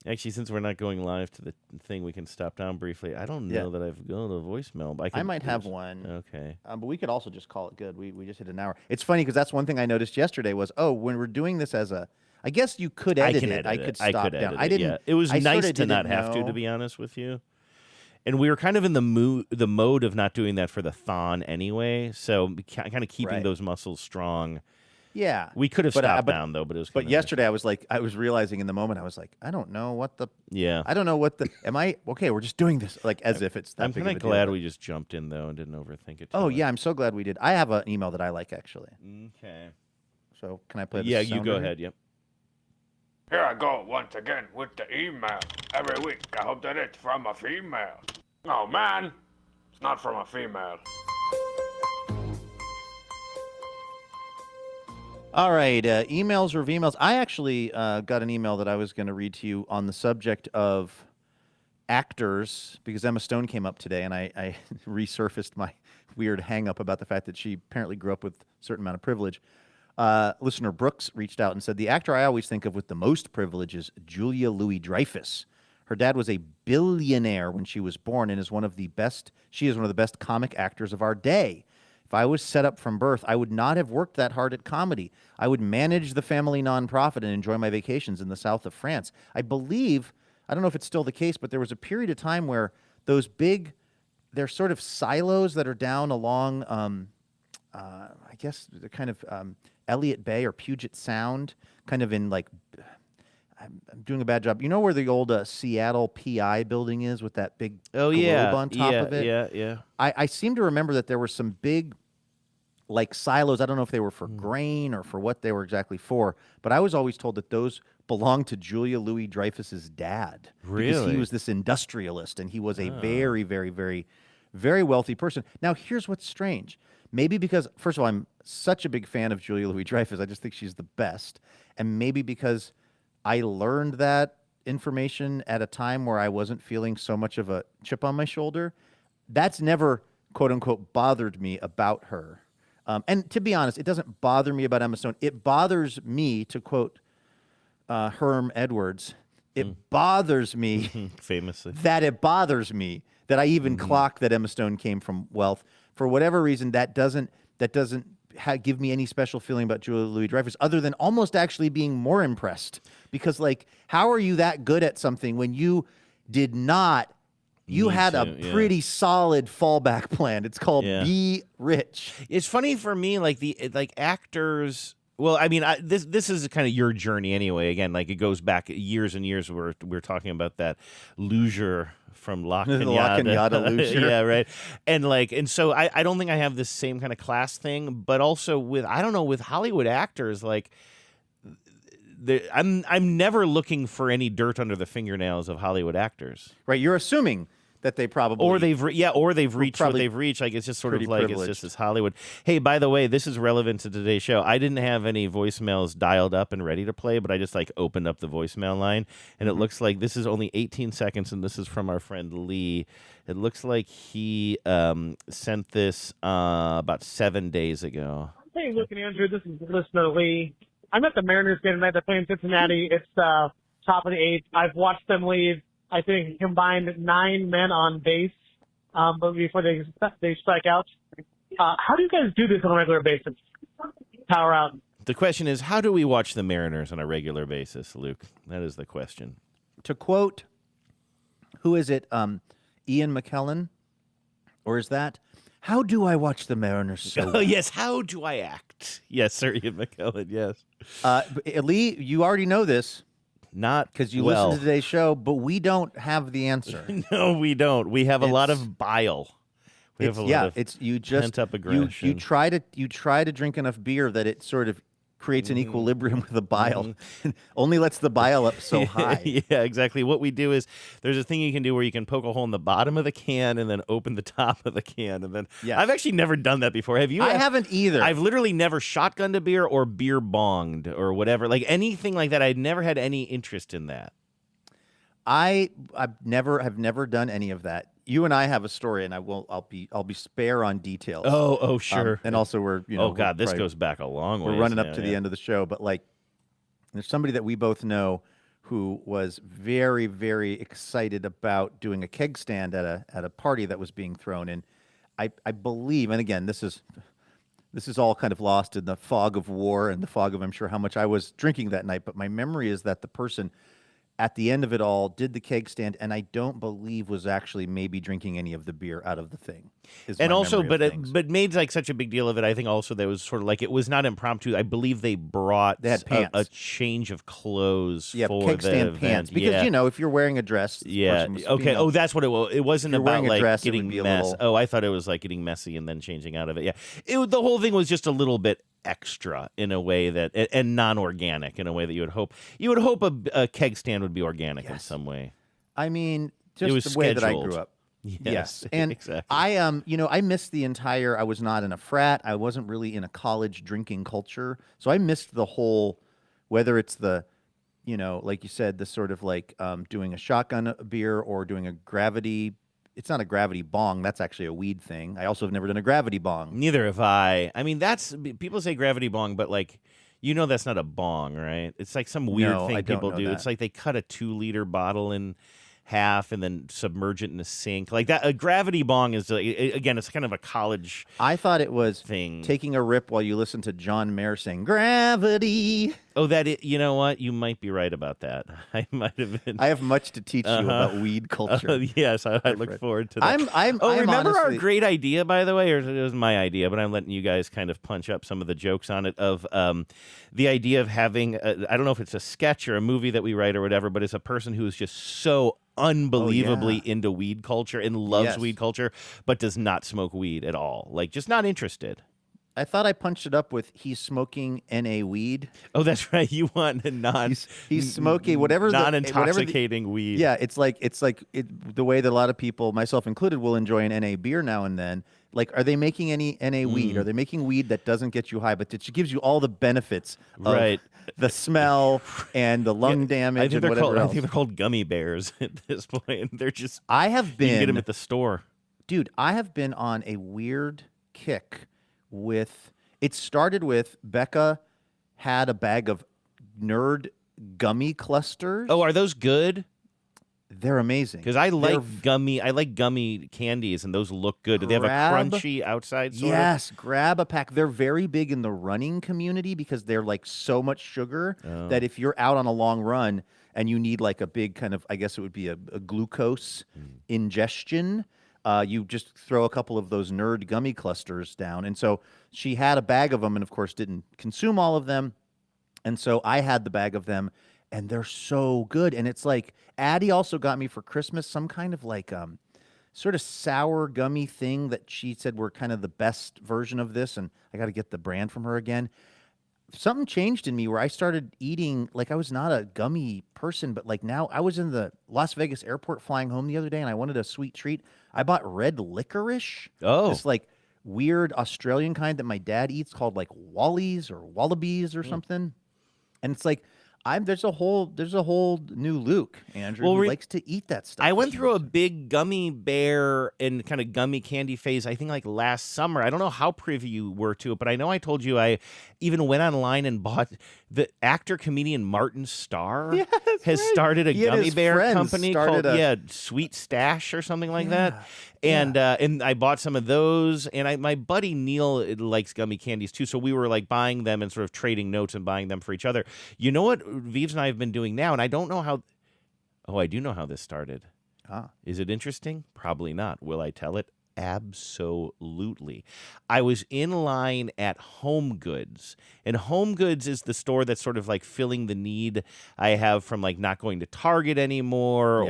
Actually, since we're not going live to the thing, we can stop down briefly. I don't know that I've gone to voicemail. But I might have one. Okay. But we could also just call it good. We just hit an hour. It's funny because that's one thing I noticed yesterday was, when we're doing this as a, I guess you could edit it. I could stop down. I didn't. Yeah. It was I nice sorta to not didn't have know. to be honest with you. And we were kind of in the mode of not doing that for the thon anyway. So kind of keeping those muscles strong. Yeah, we could have stopped down though, but it was. But yesterday, I was realizing in the moment, I was like, I don't know what the. Yeah. I don't know what the. Am I okay? We're just doing this as if it's that I'm big kind of of a glad deal. we just jumped in though and didn't overthink it. Oh yeah, I'm so glad we did. I have an email that I like actually. Okay. So can I play? Yeah, this you sound go right ahead. here? Yep. Here I go once again with the email. Every week, I hope that it's from a female. Oh man, it's not from a female. All right, emails or emails. I actually got an email that I was going to read to you on the subject of actors because Emma Stone came up today, and I resurfaced my weird hang-up about the fact that she apparently grew up with a certain amount of privilege. Listener Brooks reached out and said, the actor I always think of with the most privilege is Julia Louis-Dreyfus. Her dad was a billionaire when she was born and is one of the best. She is one of the best comic actors of our day. If I was set up from birth, I would not have worked that hard at comedy. I would manage the family nonprofit and enjoy my vacations in the south of France. I believe, I don't know if it's still the case, but there was a period of time where those they're sort of silos that are down along, I guess, the kind of Elliott Bay or Puget Sound, kind of in I'm doing a bad job. You know where the old Seattle PI building is with that big globe on top of it? Yeah. I seem to remember that there were some big silos. I don't know if they were for grain or for what they were exactly for, but I was always told that those belonged to Julia Louis-Dreyfus's dad. Really? Because he was this industrialist and he was a very, very, very, very wealthy person. Now, here's what's strange. Maybe because, first of all, I'm such a big fan of Julia Louis-Dreyfus. I just think she's the best. And maybe because I learned that information at a time where I wasn't feeling so much of a chip on my shoulder. That's never, quote unquote, bothered me about her. And to be honest, it doesn't bother me about Emma Stone. It bothers me, to quote Herm Edwards, it bothers me famously that it bothers me that I even clocked that Emma Stone came from wealth. For whatever reason, that doesn't give me any special feeling about Julia Louis-Dreyfus other than almost actually being more impressed. Because, how are you that good at something when you did not? You had a pretty solid fallback plan. It's called Be Rich. It's funny for me, actors. Well, I mean, this is kind of your journey anyway. Again, it goes back years and years. We're talking about that loser from La Cañada loser. Yeah, right. And so I don't think I have this same kind of class thing, but also with Hollywood actors, I'm never looking for any dirt under the fingernails of Hollywood actors. Right, you're assuming that they probably or they've reached what they've reached. It's just sort of it's just as Hollywood. Hey, by the way, this is relevant to today's show. I didn't have any voicemails dialed up and ready to play, but I just opened up the voicemail line, and it looks like this is only 18 seconds, and this is from our friend Lee. It looks like he sent this about 7 days ago. Hey, look, Andrew, this is listener Lee. I'm at the Mariners game tonight. They're playing Cincinnati. It's top of the eighth. I've watched them leave, I think, combined 9 men on base. but before they strike out. How do you guys do this on a regular basis? Power out. The question is, how do we watch the Mariners on a regular basis, Luke? That is the question. To quote, who is it? Ian McKellen? Or is that, how do I watch the Mariners so well? Oh, yes, how do I act? Yes, sir, Ian McKellen, yes. Lee, you already know this. Not because you well. listen to today's show, but we don't have the answer. No, we don't. We have a lot of bile. We have a lot of you just pent-up aggression. You try to drink enough beer that it sort of creates an equilibrium with the bile. Only lets the bile up so high. Yeah, exactly. What we do is there's a thing you can do where you can poke a hole in the bottom of the can and then open the top of the can. And then I've actually never done that before. Have you? I haven't either. I've literally never shotgunned a beer or beer bonged or whatever. Like anything like that. I'd never had any interest in that. I've never done any of that. You and I have a story, and I'll be spare on details. Oh, sure. And also we're oh god, this goes back a long way. We're running up to the end of the show, but like, there's somebody that we both know who was very, very excited about doing a keg stand at a party that was being thrown. And I believe, and again, this is all kind of lost in the fog of war and the fog of I'm sure how much I was drinking that night. But my memory is that the person at the end of it all did the keg stand, and I don't believe was actually maybe drinking any of the beer out of the thing. And also, but made like such a big deal of it. I think also there was sort of like it was not impromptu. I believe they had pants. A change of clothes for keg the stand event. pants because you know if you're wearing a dress, okay. Oh, that's what it was. It wasn't about like dress, getting messy. messy. Oh, I thought it was like getting messy and then changing out of it. Yeah, the whole thing was just a little bit extra in a way that and non-organic in a way that you would hope a keg stand would be organic in some way. I mean, It was just the way that I scheduled. grew up. Yes, and exactly. I missed the entire. I was not in a frat. I wasn't really in a college drinking culture, so I missed the whole. Whether it's the, like you said, the sort of like doing a shotgun beer or doing a gravity. It's not a gravity bong. That's actually a weed thing. I also have never done a gravity bong. Neither have I. I mean, people say gravity bong, but like, that's not a bong, right? It's like some weird thing people do. It's like they cut a 2-liter bottle in half and then submerge it in a sink. Like that, a gravity bong is, again, it's kind of a college I thought it was thing. Taking a rip while you listen to John Mayer sing gravity. Oh, you know what? You might be right about that. I might have been. I have much to teach you about weed culture. Yes, I look forward to that. I'm remember our honestly... great idea, by the way, or it was my idea, but I'm letting you guys kind of punch up some of the jokes on it of the idea of having, I don't know if it's a sketch or a movie that we write or whatever, but it's a person who is just so unbelievably into weed culture and loves weed culture, but does not smoke weed at all. Like, just not interested. I thought I punched it up with he's smoking NA weed. Oh, that's right. You want a he's smoking whatever non-intoxicating weed. Yeah, it's like the way that a lot of people, myself included, will enjoy an NA beer now and then. Like, are they making any NA weed? Are they making weed that doesn't get you high, but that gives you all the benefits of the smell and the lung damage and whatever else? I think they're called gummy bears at this point. They're just. You can get them at the store. Dude, I have been on a weird kick with. It started with Becca had a bag of Nerd gummy clusters. Oh, are those good? They're amazing. Because I like gummy candies, and those look good. Do they have a crunchy outside sort Yes, grab a pack. They're very big in the running community because they're like so much sugar that if you're out on a long run and you need like a big kind of, I guess it would be a glucose ingestion, you just throw a couple of those Nerd gummy clusters down. And so she had a bag of them and, of course, didn't consume all of them. And so I had the bag of them. And they're so good. And it's like, Addie also got me for Christmas some kind of like sort of sour gummy thing that she said were kind of the best version of this. And I got to get the brand from her again. Something changed in me where I started eating, like I was not a gummy person, but like now I was in the Las Vegas airport flying home the other day and I wanted a sweet treat. I bought red licorice. Oh. This like weird Australian kind that my dad eats called like Wallies or Wallabies or something. And it's like, there's a whole new Luke, Andrew, who likes to eat that stuff. I went through a big gummy bear and kind of gummy candy phase, I think like last summer. I don't know how privy you were to it, but I know I told you I even went online and bought the actor-comedian Martin Starr has started a gummy bear company called Sweet Stash or something like that. And and I bought some of those, and my buddy Neil likes gummy candies too, so we were like buying them and sort of trading notes and buying them for each other. You know what Vives and I have been doing now, and I don't know how. Oh, I do know how this started. Is it interesting? Probably not. Will I tell it? Absolutely. I was in line at Home Goods, and Home Goods is the store that's sort of like filling the need I have from like not going to Target anymore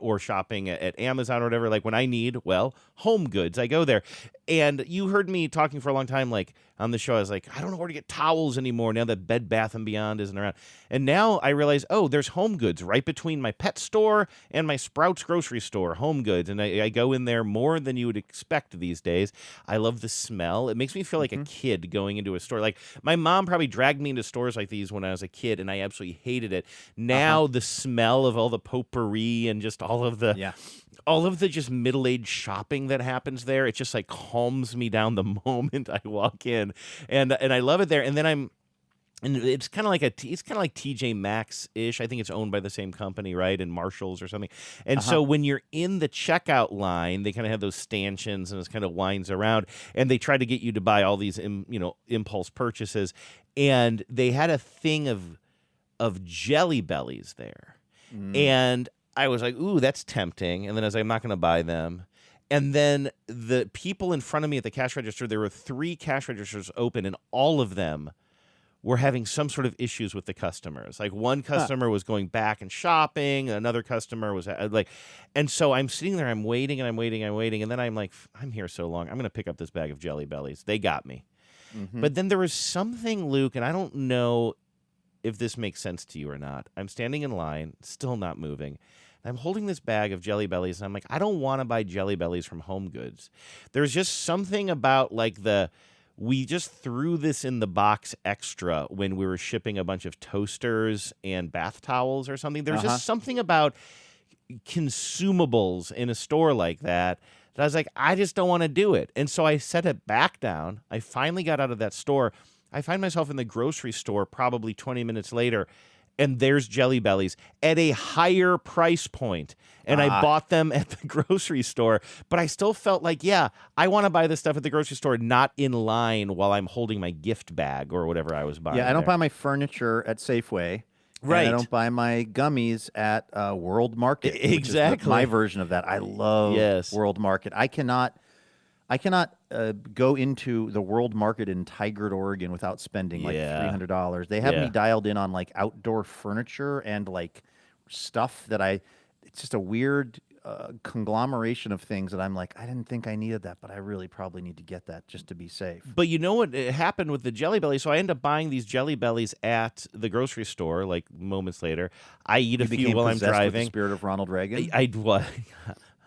or shopping at Amazon or whatever. Like when I need, well, Home Goods, I go there. And you heard me talking for a long time, like on the show, I was like, I don't know where to get towels anymore now that Bed Bath & Beyond isn't around. And now I realize, oh, there's Home Goods right between my pet store and my Sprouts grocery store, Home Goods. And I go in there more than you would expect these days. I love the smell. It makes me feel like a kid going into a store. Like my mom probably dragged me into stores like these when I was a kid, and I absolutely hated it. Now the smell of all the potpourri and just all of the just middle-aged shopping that happens there, it just like calms me down the moment I walk in, and I love it there. And then it's kind of like TJ Maxx ish. I think it's owned by the same company, right? And Marshalls or something. And so when you're in the checkout line, they kind of have those stanchions and it kind of winds around, and they try to get you to buy all these impulse purchases. And they had a thing of Jelly Bellies there, and I was like, ooh, that's tempting. And then I was like, I'm not going to buy them. And then the people in front of me at the cash register, there were 3 cash registers open, and all of them were having some sort of issues with the customers. Like one customer was going back and shopping, another customer was like, and so I'm sitting there, I'm waiting. And then I'm like, I'm here so long. I'm going to pick up this bag of Jelly Bellies. They got me. But then there was something, Luke, and I don't know if this makes sense to you or not. I'm standing in line, still not moving. I'm holding this bag of Jelly Bellies, and I'm like, I don't want to buy Jelly Bellies from Home Goods. There's just something about like we just threw this in the box extra when we were shipping a bunch of toasters and bath towels or something. There's just something about consumables in a store like that I was like, I just don't want to do it. And so I set it back down. I finally got out of that store. I find myself in the grocery store probably 20 minutes later, and there's Jelly Bellies at a higher price point. And I bought them at the grocery store, but I still felt like, yeah, I want to buy this stuff at the grocery store, not in line while I'm holding my gift bag or whatever I was buying. Yeah, I don't buy my furniture at Safeway. Right. And I don't buy my gummies at World Market. Exactly. Which is my version of that. I love World Market. I cannot go into the World Market in Tigard, Oregon without spending like $300. They have me dialed in on like outdoor furniture and like stuff that it's just a weird conglomeration of things that I'm like, I didn't think I needed that, but I really probably need to get that just to be safe. But you know what happened with the Jelly Bellies? So I end up buying these Jelly Bellies at the grocery store like moments later. I eat a few while I'm driving. With the spirit of Ronald Reagan?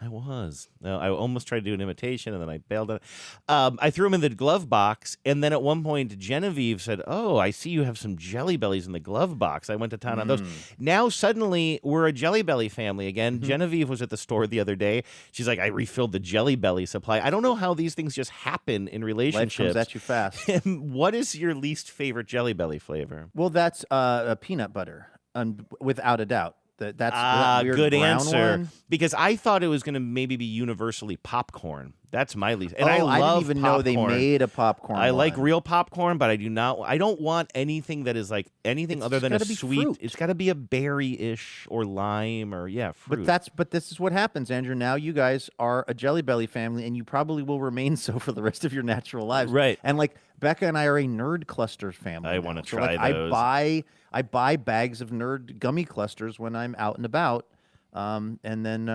I was. No, I almost tried to do an imitation, and then I bailed on it. I threw them in the glove box, and then at one point, Genevieve said, "Oh, I see you have some Jelly Bellies in the glove box." I went to town on those. Now, suddenly, we're a Jelly Belly family again. Genevieve was at the store the other day. She's like, I refilled the Jelly Belly supply. I don't know how these things just happen in relationships. Life comes at you fast. What is your least favorite Jelly Belly flavor? Well, that's a peanut butter, without a doubt. That's that weird good brown answer. one. Because I thought it was going to maybe be universally popcorn. That's my least. And I didn't even know they made a popcorn. I like real popcorn, but I don't want anything that is like anything other than a sweet. Fruit. It's got to be a berry-ish or lime or fruit. But this is what happens, Andrew. Now you guys are a Jelly Belly family, and you probably will remain so for the rest of your natural lives. Right. And like Becca and I are a Nerd Clusters family. I want to try those. I buy bags of Nerd gummy clusters when I'm out and about, and then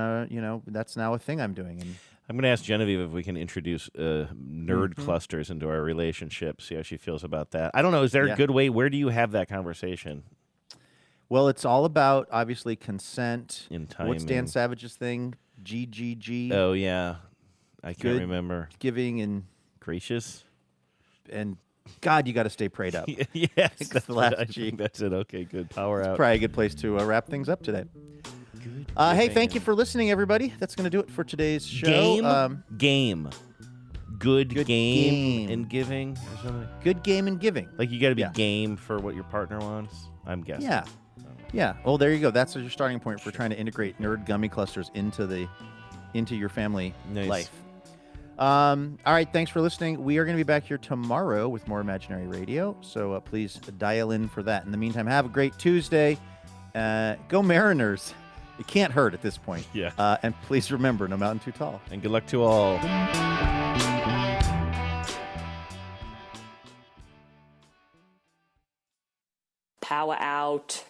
that's now a thing I'm doing. And I'm going to ask Genevieve if we can introduce Nerd clusters into our relationship. See how she feels about that. I don't know. Is there a good way? Where do you have that conversation? Well, it's all about obviously consent. In timing. What's Dan Savage's thing? GGG. Oh yeah, I can't remember. Giving and gracious, and God, you got to stay prayed up. Yes, that's the last G. Think that's it. Okay, good. Power out. Probably a good place to wrap things up today. Hey, thank you for listening, everybody. That's going to do it for today's show. Game. Good game and giving or something. Good game and giving. Like you got to be game for what your partner wants. I'm guessing. Yeah. Well, there you go. That's your starting point for trying to integrate Nerd gummy clusters into the into your family Nice. life. All right, thanks for listening. We are going to be back here tomorrow with more Imaginary Radio, so please dial in for that. In the meantime, have a great Tuesday. Go Mariners. It can't hurt at this point. Yeah. And please remember, no mountain too tall. And good luck to all. Power out.